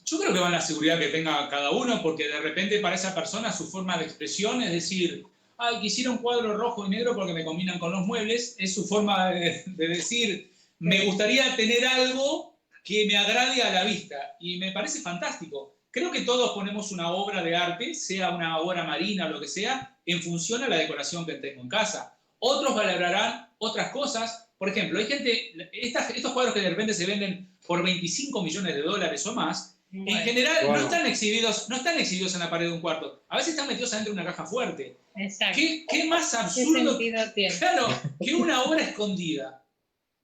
Yo creo que va en la seguridad que tenga cada uno, porque de repente para esa persona su forma de expresión es decir, ay, quisiera un cuadro rojo y negro porque me combinan con los muebles, es su forma de decir, me gustaría tener algo que me agrade a la vista, y me parece fantástico. Creo que todos ponemos una obra de arte, sea una obra marina o lo que sea, en función a la decoración que tengo en casa. Otros valorarán otras cosas. Por ejemplo, hay gente, estos cuadros que de repente se venden por 25 millones de dólares o más, en general no están exhibidos en la pared de un cuarto. A veces están metidos adentro de una caja fuerte. Exacto. ¿Qué más ¿Qué absurdo? sentido tiene? Claro, que una obra escondida.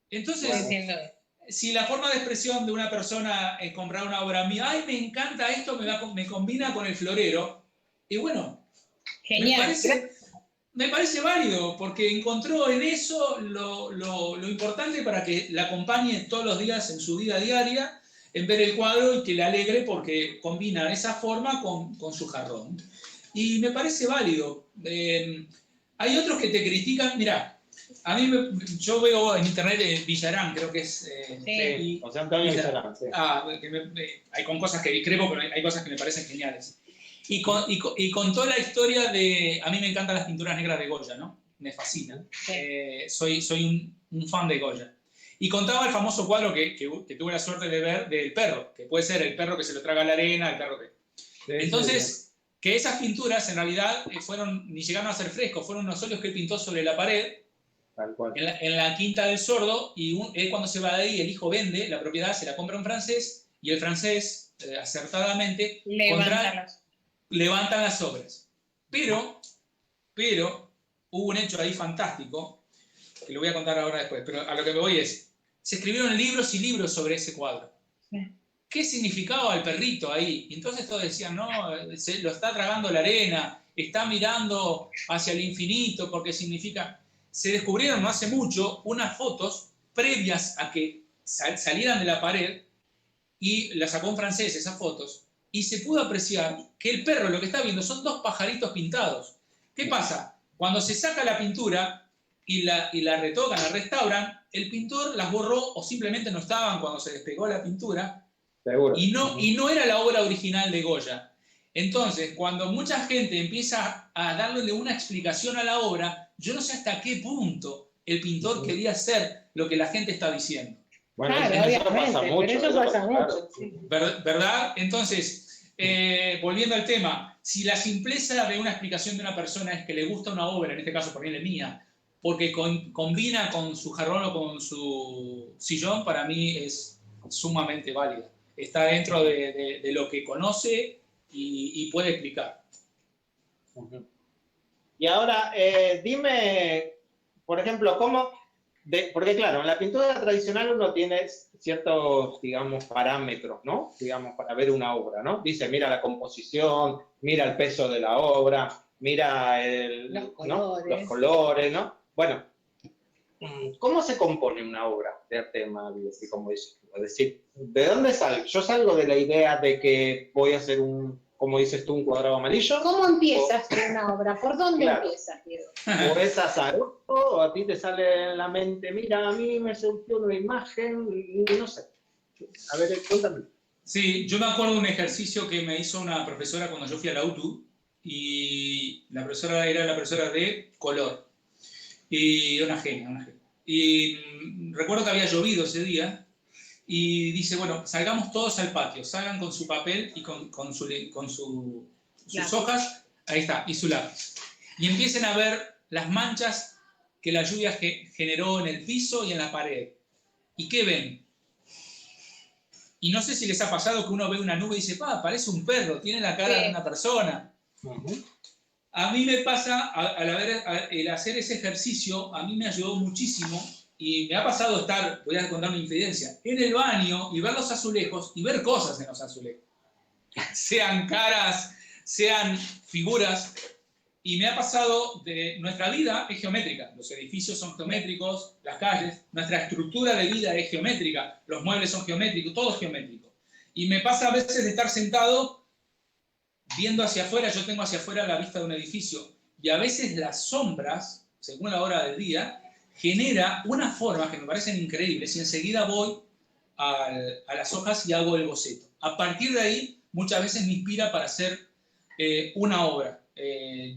Entonces, Entiendo. si la forma de expresión de una persona es comprar una obra mía, ay, me encanta esto, me combina con el florero, y bueno, Genial. me parece válido, porque encontró en eso lo importante para que la acompañe todos los días en su vida diaria, en ver el cuadro y que le alegre porque combina esa forma con su jarrón. Y me parece válido. Hay otros que te critican, mirá, a mí yo veo en internet Villarán, creo que es... Sí, José Antonio Villarán, sí. Hay con cosas que discrepo, pero hay cosas que me parecen geniales. Y contó la historia de... A mí me encantan las pinturas negras de Goya, ¿no? Me fascinan. Sí. Soy un fan de Goya. Y contaba el famoso cuadro que tuve la suerte de ver del perro, que puede ser el perro que se lo traga la arena, el perro que... Sí, entonces, que esas pinturas en realidad ni llegaron a ser frescos, fueron unos óleos que él pintó sobre la pared, tal cual, en la Quinta del Sordo, y él cuando se va de ahí, el hijo vende la propiedad, se la compra a un francés, y el francés, acertadamente, levantan las obras. Pero hubo un hecho ahí fantástico, que lo voy a contar ahora después, pero a lo que me voy es, se escribieron libros y libros sobre ese cuadro. ¿Qué significaba el perrito ahí? Y entonces todos decían, no, se lo está tragando la arena, está mirando hacia el infinito, porque significa... Se descubrieron no hace mucho unas fotos previas a que salieran de la pared, y las sacó un francés esas fotos, y se pudo apreciar que el perro lo que está viendo son dos pajaritos pintados. ¿Qué pasa? Cuando se saca la pintura y la retocan, la restauran, el pintor las borró o simplemente no estaban cuando se despegó la pintura. Seguro. Y no era la obra original de Goya. Entonces, cuando mucha gente empieza a darle una explicación a la obra, yo no sé hasta qué punto el pintor quería hacer lo que la gente está diciendo. Bueno, claro, eso pasa mucho. Pero eso pasa mucho. Sí. ¿Verdad? Entonces, volviendo al tema, si la simpleza de una explicación de una persona es que le gusta una obra, en este caso por ejemplo mía, porque combina con su jarrón o con su sillón, para mí es sumamente válida. Está dentro de lo que conoce y puede explicar. Y ahora, dime, por ejemplo, cómo... porque claro, en la pintura tradicional uno tiene ciertos, digamos, parámetros, ¿no? Digamos, para ver una obra, ¿no? Dice, mira la composición, mira el peso de la obra, mira los colores, ¿no? Bueno, ¿cómo se compone una obra de arte manual? Así como dices, es decir, ¿de dónde sale? Yo salgo de la idea de que voy a hacer como dices tú, un cuadrado amarillo. ¿Cómo empiezas una obra? ¿Por dónde empiezas, Diego? O es azaroso, o a ti te sale en la mente, mira, a mí me surgió una imagen, y no sé. A ver, cuéntame. Sí, yo me acuerdo de un ejercicio que me hizo una profesora cuando yo fui a la UTU, y la profesora era la profesora de color. Y era una genia. Y recuerdo que había llovido ese día, y dice, bueno, salgamos todos al patio, salgan con su papel y con sus hojas, ahí está, y su lápiz. Y empiecen a ver las manchas que la lluvia generó en el piso y en la pared. ¿Y qué ven? Y no sé si les ha pasado que uno ve una nube y dice, parece un perro, tiene la cara de una persona. A mí me pasa, el hacer ese ejercicio, a mí me ayudó muchísimo y me ha pasado estar, voy a contar una infidencia, en el baño y ver los azulejos y ver cosas en los azulejos. Sean caras, sean figuras. Y me ha pasado de nuestra vida es geométrica. Los edificios son geométricos, las calles, nuestra estructura de vida es geométrica, los muebles son geométricos, todo es geométrico. Y me pasa a veces de estar sentado viendo hacia afuera, yo tengo hacia afuera la vista de un edificio, y a veces las sombras, según la hora del día, genera unas formas que me parecen increíbles y enseguida voy a las hojas y hago el boceto. A partir de ahí, muchas veces me inspira para hacer una obra.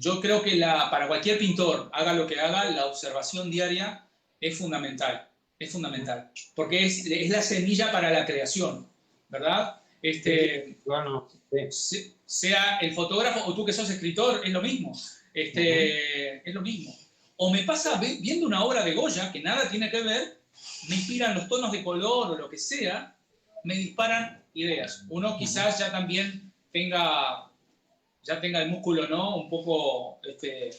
Yo creo que para cualquier pintor, haga lo que haga, la observación diaria es fundamental, porque es la semilla para la creación, ¿verdad? Bueno, sí. Sea el fotógrafo o tú que sos escritor, es lo mismo, es lo mismo. O me pasa viendo una obra de Goya que nada tiene que ver, me inspiran los tonos de color o lo que sea, me disparan ideas. Uno quizás ya también tenga el músculo, ¿no? Un poco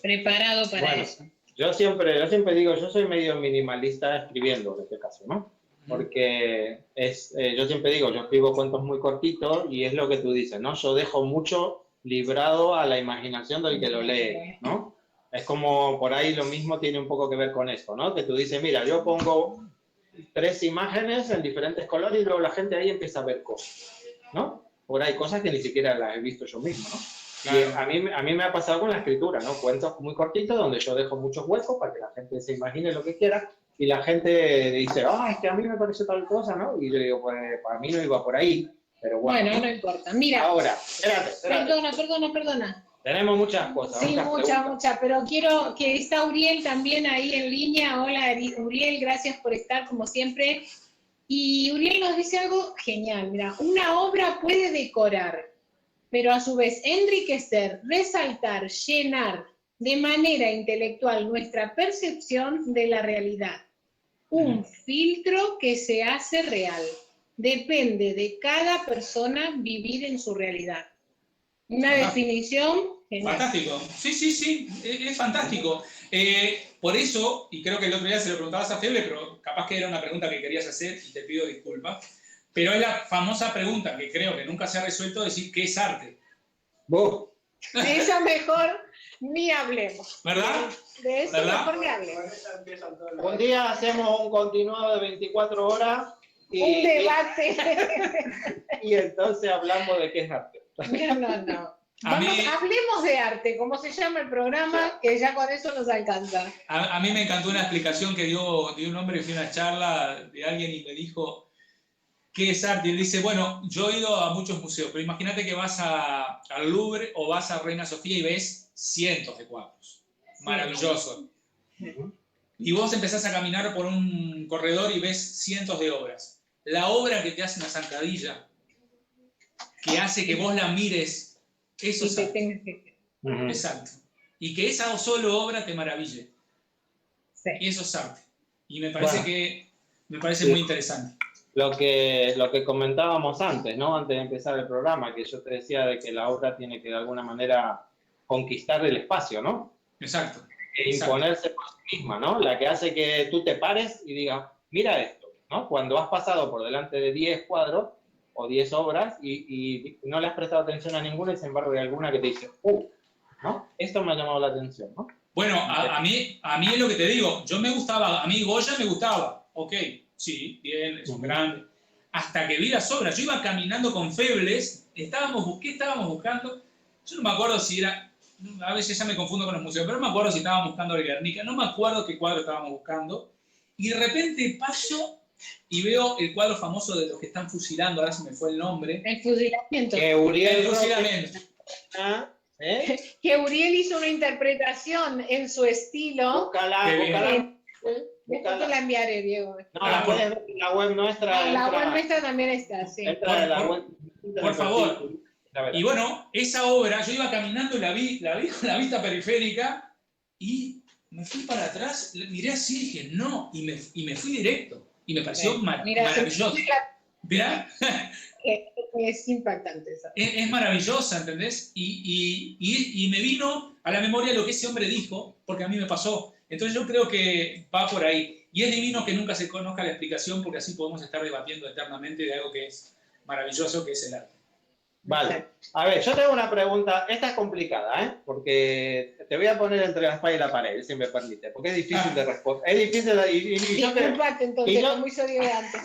preparado para eso. Yo siempre digo, yo soy medio minimalista escribiendo en este caso, ¿no? Porque yo siempre digo, yo escribo cuentos muy cortitos y es lo que tú dices, ¿no? Yo dejo mucho librado a la imaginación del que lo lee, ¿no? Es como, por ahí lo mismo tiene un poco que ver con esto, ¿no? Que tú dices, mira, yo pongo 3 imágenes en diferentes colores y luego la gente ahí empieza a ver cosas, ¿no? Por ahí cosas que ni siquiera las he visto yo mismo, ¿no? Claro. Y a mí me ha pasado con la escritura, ¿no? Cuentos muy cortitos donde yo dejo muchos huecos para que la gente se imagine lo que quiera y la gente dice, es que a mí me parece tal cosa, ¿no? Y yo digo, pues para mí no iba por ahí, pero bueno. Bueno, no importa. Mira. Ahora, espérate. Perdona. Tenemos muchas cosas. Sí, muchas, pero quiero que está Uriel también ahí en línea. Hola, Uriel, gracias por estar como siempre. Y Uriel nos dice algo genial, mira, una obra puede decorar, pero a su vez enriquecer, resaltar, llenar de manera intelectual nuestra percepción de la realidad. Un filtro que se hace real. Depende de cada persona vivir en su realidad. Una definición genial. Fantástico. Sí, es fantástico. Por eso, y creo que el otro día se lo preguntabas a Feble, pero capaz que era una pregunta que querías hacer y te pido disculpas, pero es la famosa pregunta que creo que nunca se ha resuelto, decir, ¿qué es arte? ¿Vos? De eso mejor ni hablemos. ¿Verdad? De eso ¿verdad? mejor ni hablemos. Un día hacemos un continuado de 24 horas. Un debate. Y entonces hablamos de qué es arte. No. Hablemos de arte, como se llama el programa, que ya con eso nos alcanza. A mí me encantó una explicación que dio un hombre que fue a una charla de alguien y me dijo, ¿qué es arte? Y él dice, bueno, yo he ido a muchos museos, pero imagínate que vas al Louvre o vas a Reina Sofía y ves cientos de cuadros. Maravilloso. Y vos empezás a caminar por un corredor y ves cientos de obras. La obra que te hace una zancadilla, que hace que vos la mires, eso es arte. Exacto. Y que esa solo obra te maraville. Sí. Eso es arte. Y me parece muy interesante. Lo que comentábamos antes, ¿no? Antes de empezar el programa, que yo te decía de que la obra tiene que de alguna manera conquistar el espacio, ¿no? Exacto. Imponerse por sí misma, ¿no? La que hace que tú te pares y digas, mira esto, ¿no? Cuando has pasado por delante de 10 cuadros o 10 obras y no le has prestado atención a ninguna y sin embargo hay alguna que te dice, ¿no? Esto me ha llamado la atención, ¿no? Bueno, a mí es lo que te digo, a mí Goya me gustaba, ok, sí, bien, es un grande. Hasta que vi las obras, yo iba caminando con Febles, ¿qué estábamos buscando? Yo no me acuerdo si era, a veces ya me confundo con los museos, pero no me acuerdo si estábamos buscando el Guernica, no me acuerdo qué cuadro estábamos buscando, y de repente paso y veo el cuadro famoso de los que están fusilando, ahora se me fue el nombre. El fusilamiento. El fusilamiento. Que Uriel hizo una interpretación en su estilo. Búscala. Después te la enviaré, Diego. No, la web nuestra. La web nuestra también está, sí. Por favor. Y bueno, esa obra, yo iba caminando y la vi con la vista periférica y me fui para atrás, miré así y dije, no, y me fui directo. Y me pareció maravilloso. Mirá, Es impactante eso. Es maravillosa, ¿entendés? Y me vino a la memoria lo que ese hombre dijo, porque a mí me pasó. Entonces yo creo que va por ahí. Y es divino que nunca se conozca la explicación, porque así podemos estar debatiendo eternamente de algo que es maravilloso, que es el arte. Vale. A ver, yo tengo una pregunta. Esta es complicada, ¿eh? Porque te voy a poner entre la espalda y la pared, si me permite. Porque es difícil de responder. Es difícil de... Disculpate, entonces, como hizo Diego antes.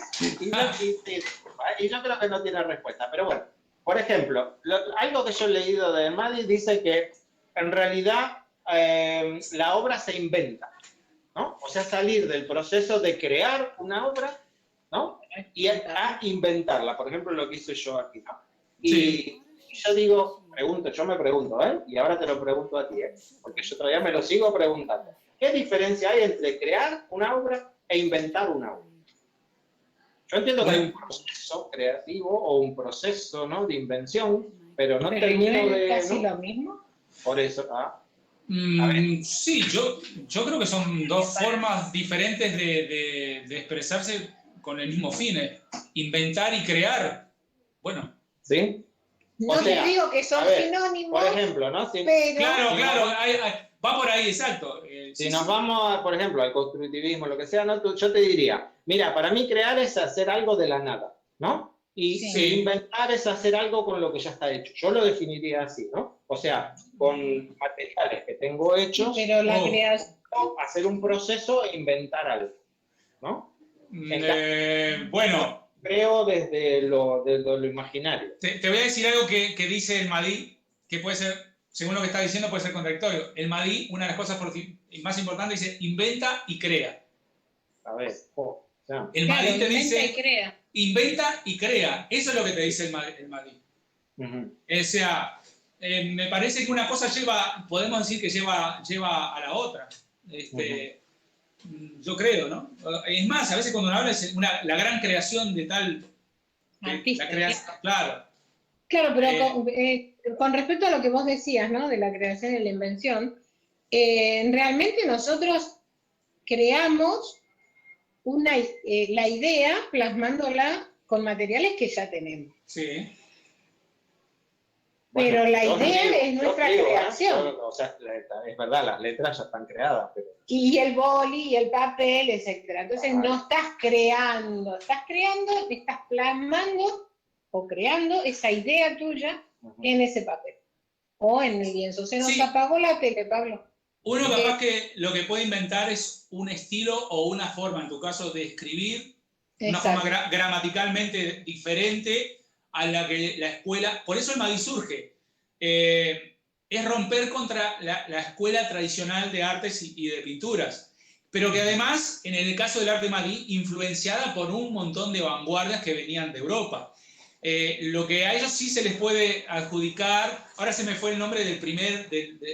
Y yo creo que no tiene respuesta. Pero bueno, por ejemplo, algo que yo he leído de Maddy dice que en realidad la obra se inventa, ¿no? O sea, salir del proceso de crear una obra, ¿no? Y a inventarla. Por ejemplo, lo que hice yo aquí, ¿no? Y yo digo, yo me pregunto, ¿eh? Y ahora te lo pregunto a ti, ¿eh? Porque yo todavía me lo sigo preguntando. ¿Qué diferencia hay entre crear una obra e inventar una obra? Yo entiendo que hay un proceso creativo o un proceso, ¿no?, de invención, pero no termino de... ¿Casi ¿no? lo mismo? Por eso, sí, yo creo que son dos formas diferentes de expresarse con el mismo fin. Inventar y crear. Bueno. ¿Sí? No te digo que son sinónimos. Por ejemplo, ¿no? Pero... Claro, va por ahí, exacto. Si nos vamos, por ejemplo, al constructivismo, lo que sea, ¿no? Yo te diría, mira, para mí crear es hacer algo de la nada, ¿no? Y inventar es hacer algo con lo que ya está hecho. Yo lo definiría así, ¿no? O sea, con materiales que tengo hechos, pero la creación... hacer un proceso e inventar algo, ¿no? Bueno. Creo desde lo imaginario. Te voy a decir algo que dice el Madí, que puede ser, según lo que está diciendo, puede ser contradictorio. El Madí, una de las cosas más importantes, dice inventa y crea. A ver, el Madí te dice inventa y crea. Eso es lo que te dice el Madí. O sea, me parece que una cosa podemos decir que lleva a la otra. Yo creo, ¿no? Es más, a veces cuando uno habla es la gran creación de tal... artista. Claro. Claro, pero con respecto a lo que vos decías, ¿no?, de la creación y la invención, realmente nosotros creamos la idea plasmándola con materiales que ya tenemos. Sí. Pero la idea es nuestra creación. O sea, es verdad, las letras ya están creadas. Pero... Y el boli, y el papel, etc. Entonces no estás creando, estás plasmando o creando esa idea tuya en ese papel. O en el lienzo. Se nos apagó la tele, Pablo. Uno capaz que lo que puede inventar es un estilo o una forma, en tu caso, de escribir, una forma gramaticalmente diferente a la que la escuela... Por eso el Madí surge. Es romper contra la escuela tradicional de artes y de pinturas. Pero que además, en el caso del arte Madí, influenciada por un montón de vanguardias que venían de Europa. Lo que a ellos sí se les puede adjudicar... Ahora se me fue el nombre del primer...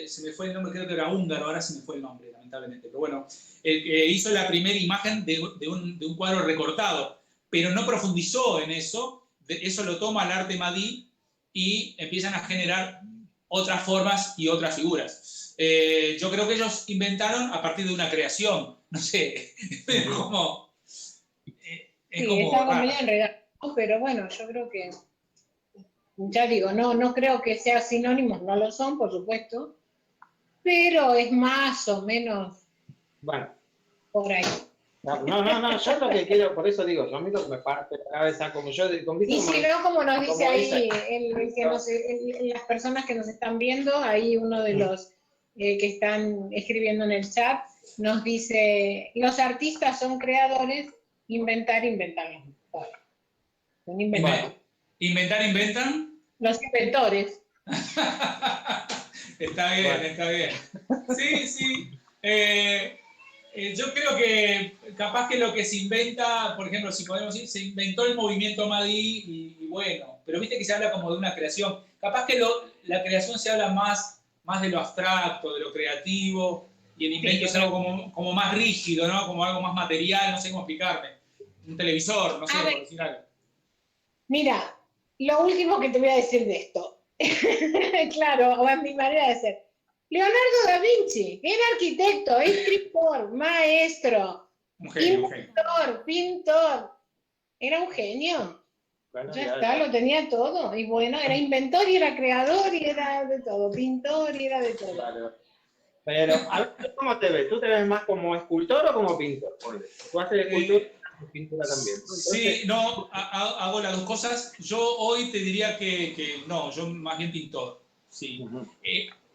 se me fue el nombre, creo que era húngaro, ahora se me fue el nombre, lamentablemente. Pero bueno, hizo la primera imagen de un cuadro recortado, pero no profundizó en eso. Eso lo toma el arte Madí y empiezan a generar otras formas y otras figuras. Yo creo que ellos inventaron a partir de una creación. No sé, es como... está como medio enredado, pero bueno, yo creo que... Ya digo, no creo que sean sinónimos, no lo son, por supuesto, pero es más o menos por ahí. No, yo lo que quiero, por eso digo, yo a mí lo que me parte la cabeza, como yo... Y si no, como nos dice ahí, las personas que nos están viendo, ahí uno de los que están escribiendo en el chat, nos dice, los artistas son creadores, inventar. Son inventores. ¿Inventan? Los inventores. Está bien. Sí. Yo creo que capaz que lo que se inventa, por ejemplo, si podemos decir, se inventó el movimiento Madí y bueno, pero viste que se habla como de una creación. Capaz que la creación se habla más de lo abstracto, de lo creativo, y el invento es algo como más rígido, ¿no? Como algo más material, no sé cómo explicarme. Un televisor, no sé, por decir algo. Mira, lo último que te voy a decir de esto, claro, o en mi manera de ser. Leonardo da Vinci era arquitecto, escritor, maestro, inventor, pintor. Era un genio. Bueno, Ya está, lo tenía todo. Y bueno, era inventor y era creador y era de todo, pintor y era de todo. Vale, vale. Pero, a ver, ¿tú ¿cómo te ves? ¿Tú te ves más como escultor o como pintor? Ponle. Tú haces escultura y haces pintura también, ¿no? Entonces, Sí, no, hago las dos cosas. Yo hoy te diría que no, yo más bien pintor. Sí.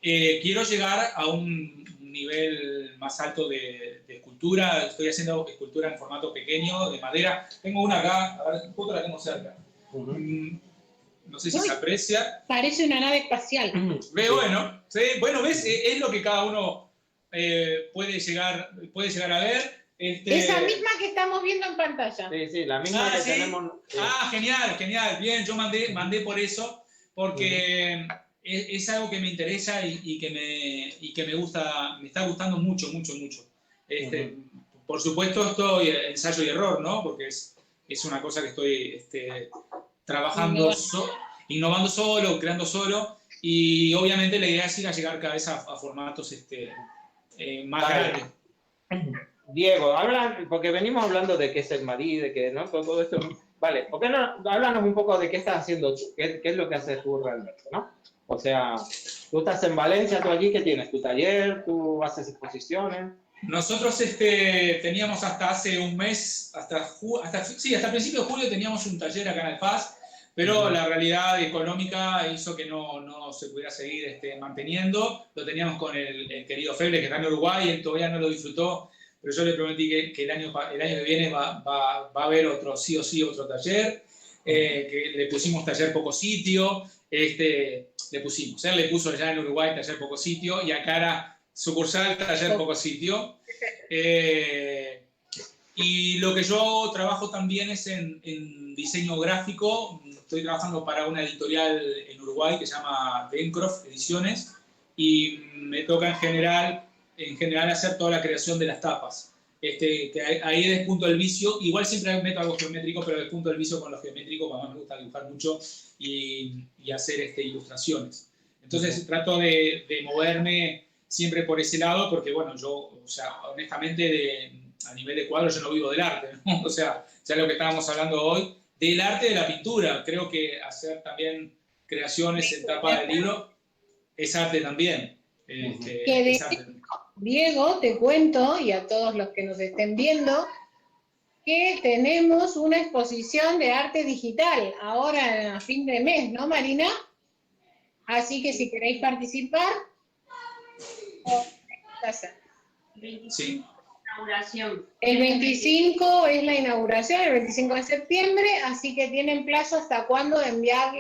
Quiero llegar a un nivel más alto de escultura. Estoy haciendo escultura en formato pequeño, de madera. Tengo una acá, a ver, un poco la tengo cerca. No sé si se aprecia. Parece una nave espacial. Ve, bueno, ¿sí? Bueno, ves, es lo que cada uno puede llegar a ver. Esa misma que estamos viendo en pantalla. Sí, la misma que ¿sí? tenemos. Genial. Bien, yo mandé por eso, porque es algo que me interesa y que me gusta, me está gustando mucho. Por supuesto, estoy ensayo y error, ¿no? Porque es una cosa que estoy trabajando, innovando solo, creando solo, y obviamente la idea es ir a llegar cada vez a formatos más grandes. Diego, porque venimos hablando de qué es el Madí, de que no todo esto. Vale, ¿por qué no háblanos un poco de qué estás haciendo tú? ¿Qué es lo que haces tú realmente, no? O sea, tú estás en Valencia, tú allí, ¿qué tienes? ¿Tu taller? ¿Tú haces exposiciones? Nosotros teníamos hasta hace un mes, hasta principios de julio teníamos un taller acá en Alpaz, pero la realidad económica hizo que no se pudiera seguir manteniendo. Lo teníamos con el querido Feble, que está en Uruguay, él todavía no lo disfrutó, pero yo le prometí que el año que viene va a haber sí o sí otro taller, que le pusimos taller poco sitio, él le puso ya en Uruguay taller poco sitio, y acá era sucursal taller poco sitio. Y lo que yo trabajo también es en diseño gráfico. Estoy trabajando para una editorial en Uruguay que se llama Bencroft Ediciones, y me toca en general hacer toda la creación de las tapas. Que ahí desde el punto del vicio, igual siempre meto algo geométrico, pero desde el punto del vicio con lo geométrico, como me gusta dibujar mucho y hacer ilustraciones. Entonces trato de moverme siempre por ese lado, porque bueno, yo, o sea, honestamente, a nivel de cuadro yo no vivo del arte, ¿no? O sea, ya lo que estábamos hablando hoy, del arte de la pintura. Creo que hacer también creaciones en tapa de libro es arte también. Es arte. Diego, te cuento, y a todos los que nos estén viendo, que tenemos una exposición de arte digital ahora a fin de mes, ¿no, Marina? Así que si queréis participar, sí. Inauguración. El 25 es la inauguración, el 25 de septiembre, así que tienen plazo hasta cuándo de enviar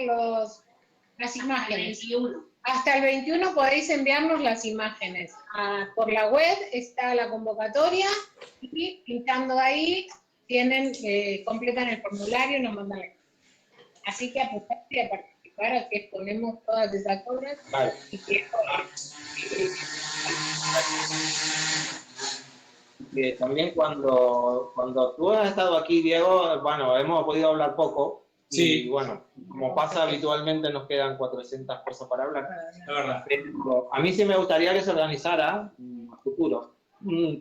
las imágenes. El 21. Hasta el 21 podéis enviarnos las imágenes. Por la web está la convocatoria y pinchando ahí completan el formulario y nos mandan la. Así que apuntate a participar, a que exponemos todas esas obras. Vale. También cuando tú has estado aquí, Diego, bueno, hemos podido hablar poco. Sí. Y bueno, como pasa habitualmente, nos quedan 400 cosas para hablar. La verdad. Pero a mí sí me gustaría que se organizara a futuro.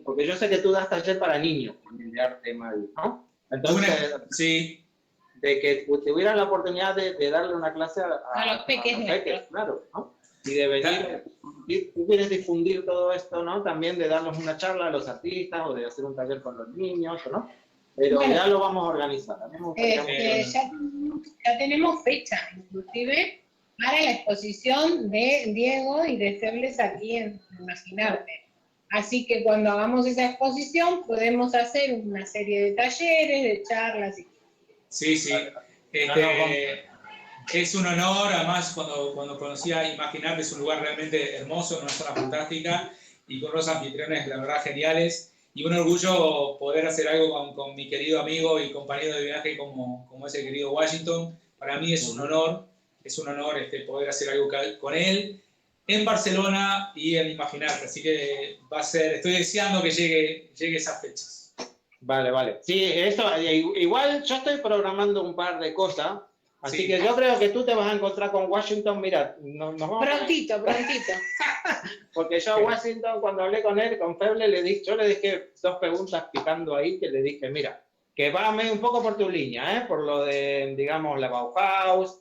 Porque yo sé que tú das taller para niños de arte Madí, ¿no? Entonces, sí. De que tuvieran la oportunidad de darle una clase a los pequeños, claro, ¿no? Y de venir, tú quieres difundir todo esto, ¿no? También de darnos una charla a los artistas o de hacer un taller con los niños, ¿no? Pero bueno, ya lo vamos a organizar. Ya tenemos fecha, inclusive, para la exposición de Diego y de Febles aquí en Imaginarte. Así que cuando hagamos esa exposición podemos hacer una serie de talleres, de charlas. Sí. Es un honor, además cuando conocí a Imaginarte, es un lugar realmente hermoso, una zona fantástica y con unos anfitriones, la verdad, geniales. Y un orgullo poder hacer algo con mi querido amigo y compañero de viaje como es el querido Washington. Para mí es un honor poder hacer algo con él en Barcelona y en Imaginarte. Así que estoy deseando que llegue esas fechas. Vale. Sí, igual yo estoy programando un par de cosas. Así que yo creo que tú te vas a encontrar con Washington, mira, nos vamos prontito. Porque yo a Washington, cuando hablé con él, con Feble, yo le dije 2 preguntas picando ahí, que le dije, mira, que va un poco por tu línea, por lo de, digamos, la Bauhaus,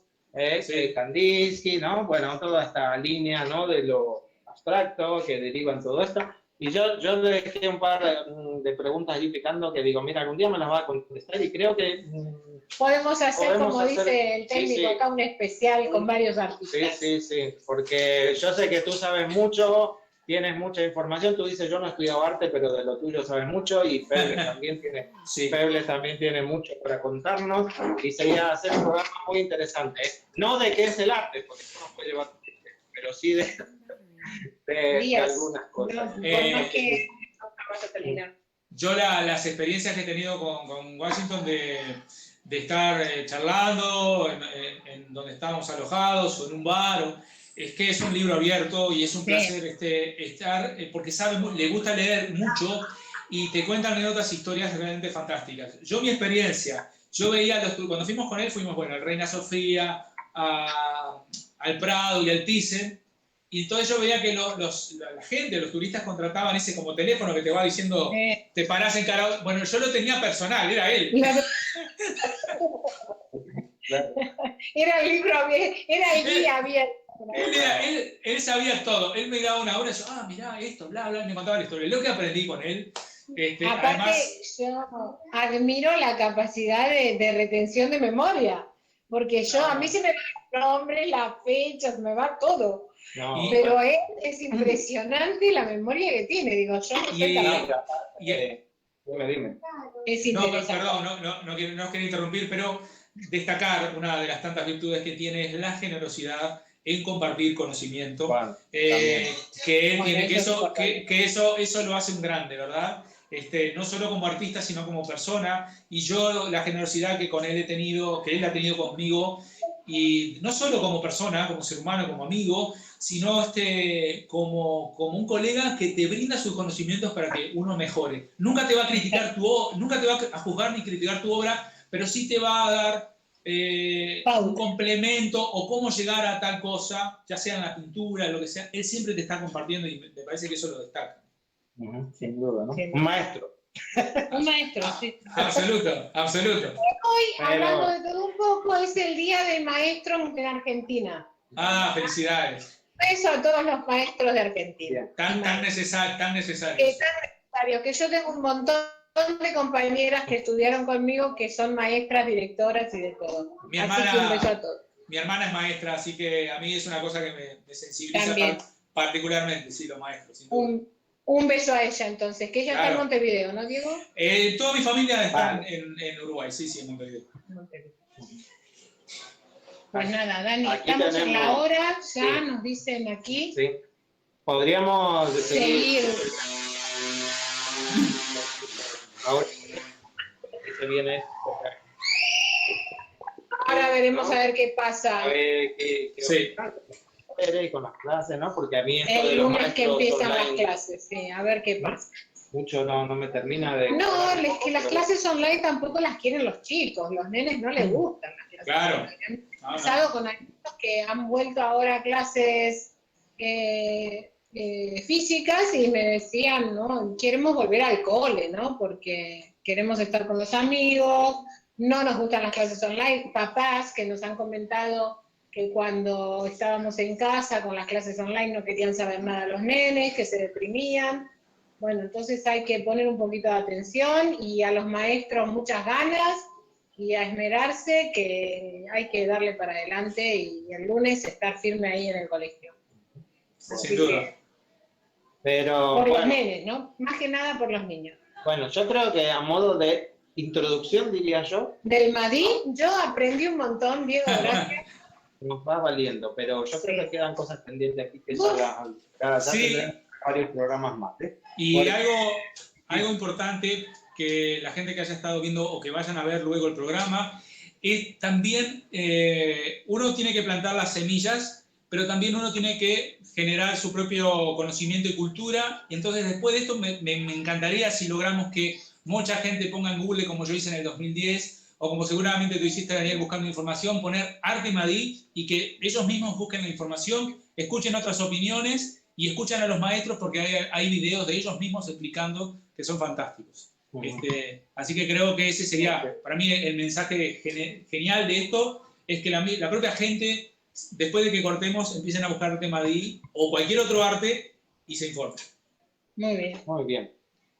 Sí. Kandinsky, ¿no? Bueno, toda esta línea, ¿no? De lo abstracto que deriva en todo esto. Y yo le dejé un par de preguntas ahí picando que digo, mira, algún día me las va a contestar y creo que Podemos hacer, como dice el técnico, sí, acá un especial con varios artistas. Sí, porque yo sé que tú sabes mucho, tienes mucha información, tú dices, yo no he estudiado arte, pero de lo tuyo sabes mucho, y Febles también tiene mucho para contarnos, y sería hacer un programa muy interesante. No de qué es el arte, porque eso nos puede llevar, pero sí de algunas cosas. No, por más que vamos a terminar. Yo las experiencias que he tenido con Washington de estar charlando en donde estábamos alojados o en un bar, es que es un libro abierto y es un placer estar, porque le gusta leer mucho y te cuentan anécdotas, historias realmente fantásticas. Yo mi experiencia, yo veía, cuando fuimos con él, fuimos al Reina Sofía, al Prado y al Thyssen, y entonces yo veía que la gente, los turistas contrataban ese como teléfono que te va diciendo, te parás en cara. Bueno, yo lo tenía personal, era él. Claro. Era el libro abierto, era el guía abierto. Él sabía todo. Él me daba una hora y yo, mirá esto, bla, bla, me contaba la historia. Lo que aprendí con él. Aparte, además, yo admiro la capacidad de retención de memoria. Porque a mí se me va el nombre, la fecha, se me va todo. No, pero él es impresionante la memoria que tiene, digo, yo no sé Dime. Es interesante. Perdón, no quería interrumpir, pero destacar una de las tantas virtudes que tiene es la generosidad en compartir conocimiento, que él tiene, que eso lo hace un grande, ¿verdad? No solo como artista, sino como persona, y yo la generosidad que con él he tenido, que él ha tenido conmigo, y no solo como persona, como ser humano, como amigo, sino como un colega que te brinda sus conocimientos para que uno mejore. Nunca te va a criticar nunca te va a juzgar ni criticar tu obra, pero sí te va a dar un complemento o cómo llegar a tal cosa, ya sea en la pintura, lo que sea. Él siempre te está compartiendo y me parece que eso lo destaca. Sin duda, ¿no? Un maestro. Un maestro, sí. Absoluto. Hoy, hablando de todo un poco, es el Día del Maestro en Argentina. Felicidades. Beso a todos los maestros de Argentina. Tan necesario. Tan necesario, que yo tengo un montón de compañeras que estudiaron conmigo que son maestras, directoras y de todo. Mi así que un beso a todos. Mi hermana es maestra, así que a mí es una cosa que me sensibiliza particularmente, sí, los maestros. Un beso a ella entonces, que ella está en Montevideo, ¿no, Diego? Toda mi familia está en Uruguay, sí, en Montevideo. Pues nada, Dani, estamos en la hora, ya nos dicen aquí. Sí. Podríamos seguir. Ahora se viene. Ahora veremos a ver qué pasa. A ver qué con las clases, ¿no? Porque a mí esto el lunes que empiezan las clases, sí, a ver qué pasa. Mucho no me termina de... No, es que las clases online tampoco las quieren los chicos, los nenes no les gustan las clases online. He pasado con alumnos que han vuelto ahora a clases físicas y me decían, no, queremos volver al cole, ¿no? Porque queremos estar con los amigos, no nos gustan las clases online. Papás que nos han comentado que cuando estábamos en casa con las clases online no querían saber nada los nenes, que se deprimían. Bueno, entonces hay que poner un poquito de atención y a los maestros muchas ganas y a esmerarse, que hay que darle para adelante y el lunes estar firme ahí en el colegio. Sin duda. Pero, por los nenes, ¿no? Más que nada por los niños. Bueno, yo creo que a modo de introducción, diría yo. Del Madí, yo aprendí un montón, Diego, gracias. Nos va valiendo, pero yo creo que quedan cosas pendientes aquí que ya tendremos varios programas más. Y algo importante que la gente que haya estado viendo o que vayan a ver luego el programa, es también uno tiene que plantar las semillas, pero también uno tiene que generar su propio conocimiento y cultura. Y entonces después de esto me encantaría si logramos que mucha gente ponga en Google, como yo hice en el 2010, o como seguramente tú hiciste, Daniel, buscando información, poner Arte Madí y que ellos mismos busquen la información, escuchen otras opiniones y escuchen a los maestros, porque hay videos de ellos mismos explicando que son fantásticos. Así que creo que ese sería, para mí, el mensaje genial de esto, es que la propia gente, después de que cortemos, empiecen a buscar arte Madí o cualquier otro arte y se informen. Muy bien. Muy bien.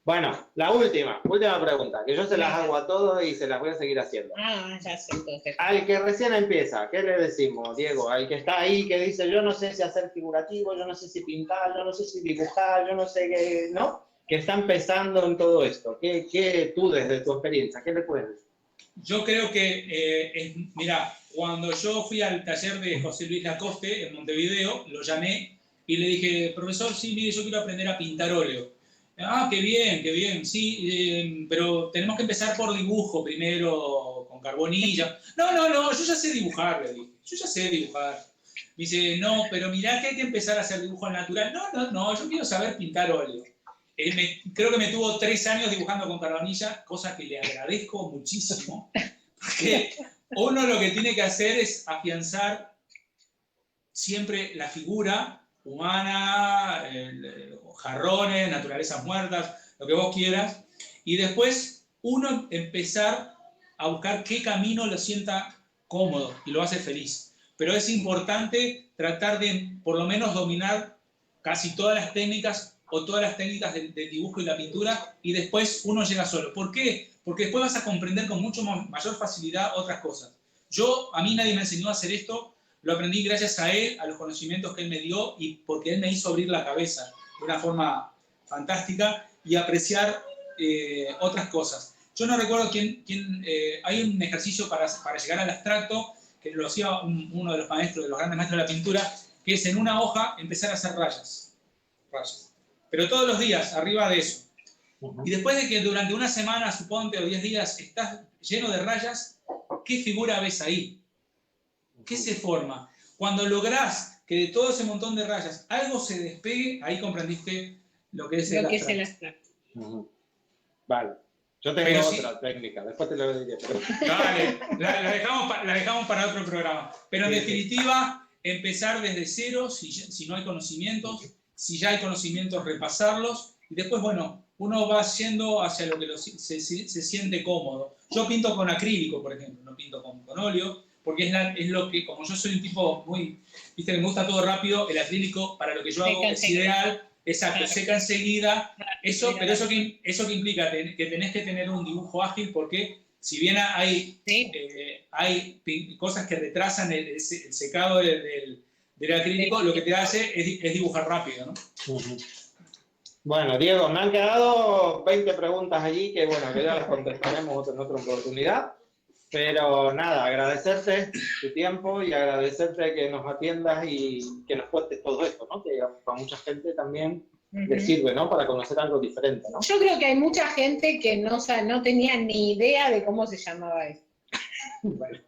Bueno, la última pregunta, que yo se las hago a todos y se las voy a seguir haciendo. Ya sé, entonces. Al que recién empieza, ¿qué le decimos, Diego? Al que está ahí, que dice, yo no sé si hacer figurativo, yo no sé si pintar, yo no sé si dibujar, yo no sé qué, ¿no? Que está empezando en todo esto. ¿Qué tú, desde tu experiencia, qué le puedes decir? Yo creo que, mira, cuando yo fui al taller de José Luis Lacoste en Montevideo, lo llamé y le dije, profesor, sí, mire, yo quiero aprender a pintar óleo. Ah, qué bien, sí, pero tenemos que empezar por dibujo primero, con carbonilla. No, yo ya sé dibujar, le dije, yo ya sé dibujar. Me dice, no, pero mirá que hay que empezar a hacer dibujo al natural. No, yo quiero saber pintar óleo. Creo que me tuvo 3 años dibujando con carbonilla, cosa que le agradezco muchísimo, porque uno lo que tiene que hacer es afianzar siempre la figura humana, jarrones, naturalezas muertas, lo que vos quieras, y después uno empezar a buscar qué camino lo sienta cómodo y lo hace feliz. Pero es importante tratar de, por lo menos, dominar casi todas las técnicas o todas las técnicas del dibujo y la pintura, y después uno llega solo. ¿Por qué? Porque después vas a comprender con mucho mayor facilidad otras cosas. A mí nadie me enseñó a hacer esto, lo aprendí gracias a él, a los conocimientos que él me dio y porque él me hizo abrir la cabeza de una forma fantástica y apreciar otras cosas. Yo no recuerdo hay un ejercicio para llegar al abstracto que lo hacía uno de los maestros, de los grandes maestros de la pintura, que es en una hoja empezar a hacer rayas. Pero todos los días, arriba de eso. Y después de que durante una semana, suponte, o 10 días, estás lleno de rayas, ¿qué figura ves ahí? ¿Qué se forma? Cuando lográs que de todo ese montón de rayas algo se despegue, ahí comprendiste lo que es el abstracto. Vale. Yo tengo otra técnica, después te lo diré. Pero... Dale, la dejamos para otro programa. Pero en definitiva, empezar desde cero, si no hay conocimientos, si ya hay conocimientos, repasarlos, y después, bueno, uno va yendo hacia lo que se siente cómodo. Yo pinto con acrílico, por ejemplo, no pinto con óleo, porque es lo que, como yo soy un tipo muy, viste, que me gusta todo rápido, el acrílico para lo que yo hago es ideal, exacto, seca enseguida, pero eso que implica que tenés que tener un dibujo ágil, porque si bien hay cosas que retrasan el secado del acrílico, lo que te hace es dibujar rápido, ¿no? Bueno, Diego, me han quedado 20 preguntas allí que, bueno, que ya las contestaremos en otra oportunidad. Pero nada, agradecerte tu tiempo y agradecerte que nos atiendas y que nos cuentes todo esto, ¿no? Que a mucha gente también le sirve, ¿no? Para conocer algo diferente, ¿no? Yo creo que hay mucha gente que no tenía ni idea de cómo se llamaba esto. Bueno,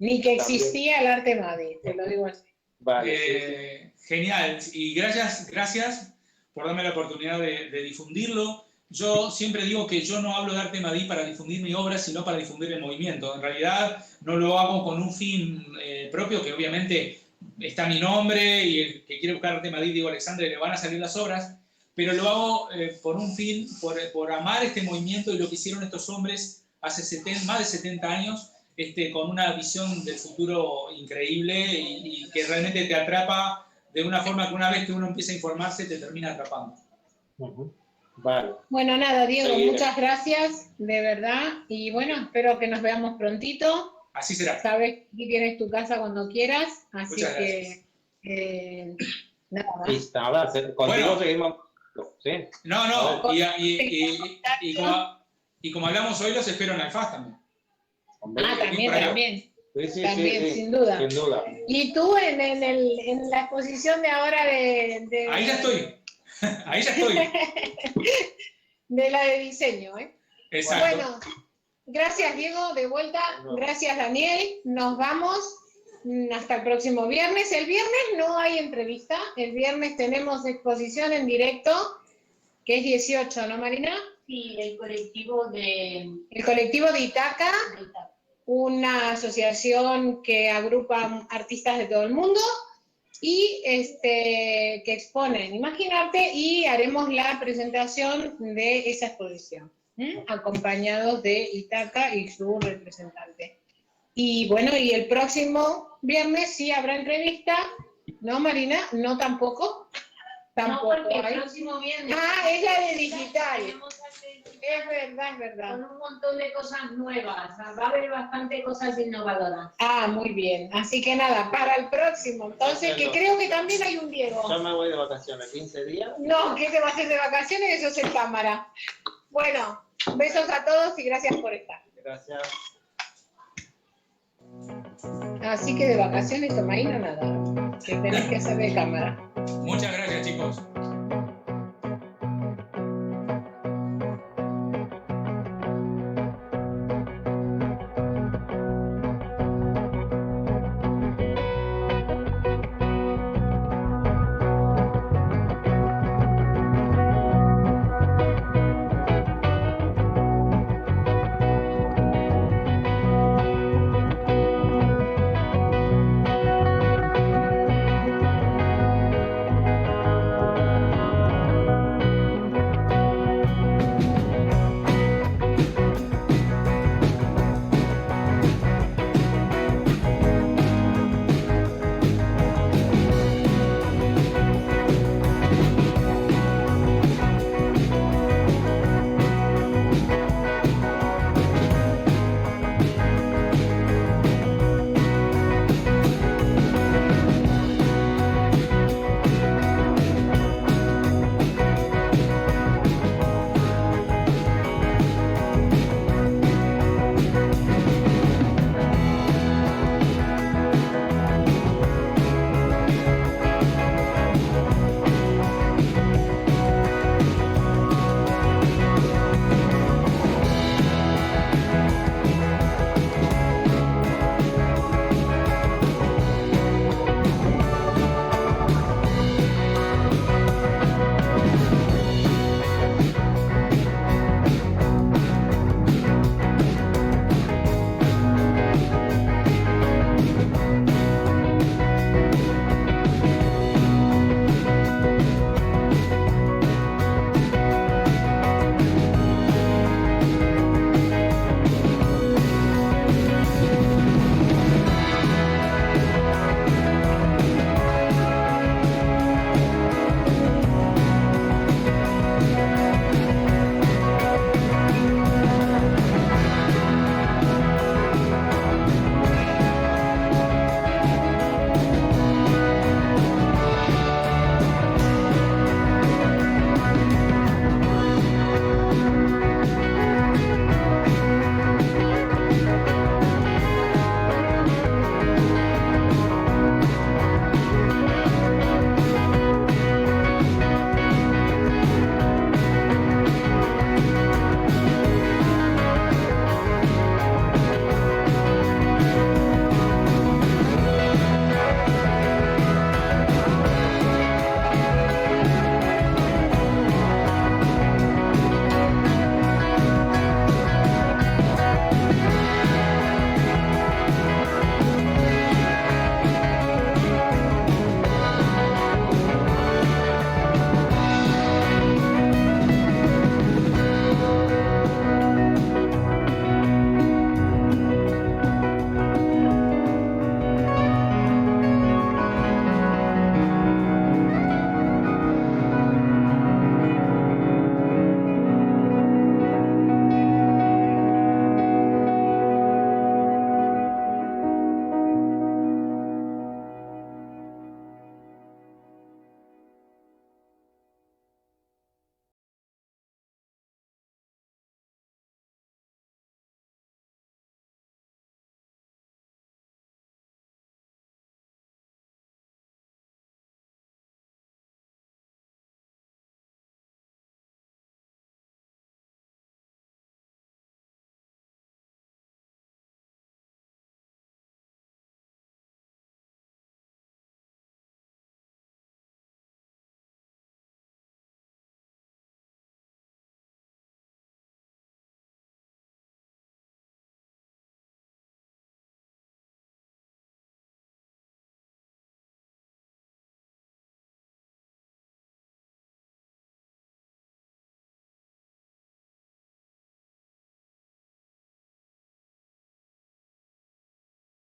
ni que existía el arte Madí, te lo digo así. Vale, sí. Genial, y gracias por darme la oportunidad de difundirlo. Yo siempre digo que yo no hablo de arte Madí para difundir mi obra, sino para difundir el movimiento. En realidad no lo hago con un fin propio, que obviamente está mi nombre y el que quiere buscar arte Madí, Diego Alexandre, le van a salir las obras, pero lo hago por un fin, por amar este movimiento y lo que hicieron estos hombres hace más de 70 años, con una visión del futuro increíble y que realmente te atrapa de una forma que una vez que uno empieza a informarse te termina atrapando. Vale. Bueno, nada, Diego, muchas gracias, de verdad, y bueno, espero que nos veamos prontito. Así será. Sabes que tienes tu casa cuando quieras, así muchas que nada más. Contigo seguimos. ¿Sí? No, y como hablamos hoy, los espero en Alfaz también. También. Sí, también, sin duda. Sin duda. Y tú en la exposición de ahora de... Ahí ya estoy. Ahí ya estoy. De la de diseño, ¿eh? Exacto. Bueno, gracias Diego, de vuelta. Gracias Daniel. Nos vamos hasta el próximo viernes. El viernes no hay entrevista. El viernes tenemos exposición en directo, que es 18, ¿no, Marina? Sí, el colectivo de Itaca, una asociación que agrupa artistas de todo el mundo y que exponen Imaginarte, y haremos la presentación de esa exposición. acompañados de Itaca y su representante. Y bueno, y el próximo viernes sí habrá entrevista, ¿no, Marina? No, tampoco. Tampoco no, porque el hay. próximo viernes. Ah, es la de digital. Tenemos que Es verdad, es verdad. con un montón de cosas nuevas. O sea, va a haber bastante cosas innovadoras. Ah, muy bien. Así que nada, para el próximo. Entonces, que creo que también hay un Diego. Yo me voy de vacaciones, 15 días. No, ¿qué te vas a hacer de vacaciones? Eso es en cámara. Bueno, besos a todos y gracias por estar. Gracias. Así que de vacaciones, Tomaino, nada. Que tenés que hacer de cámara. Muchas gracias, chicos.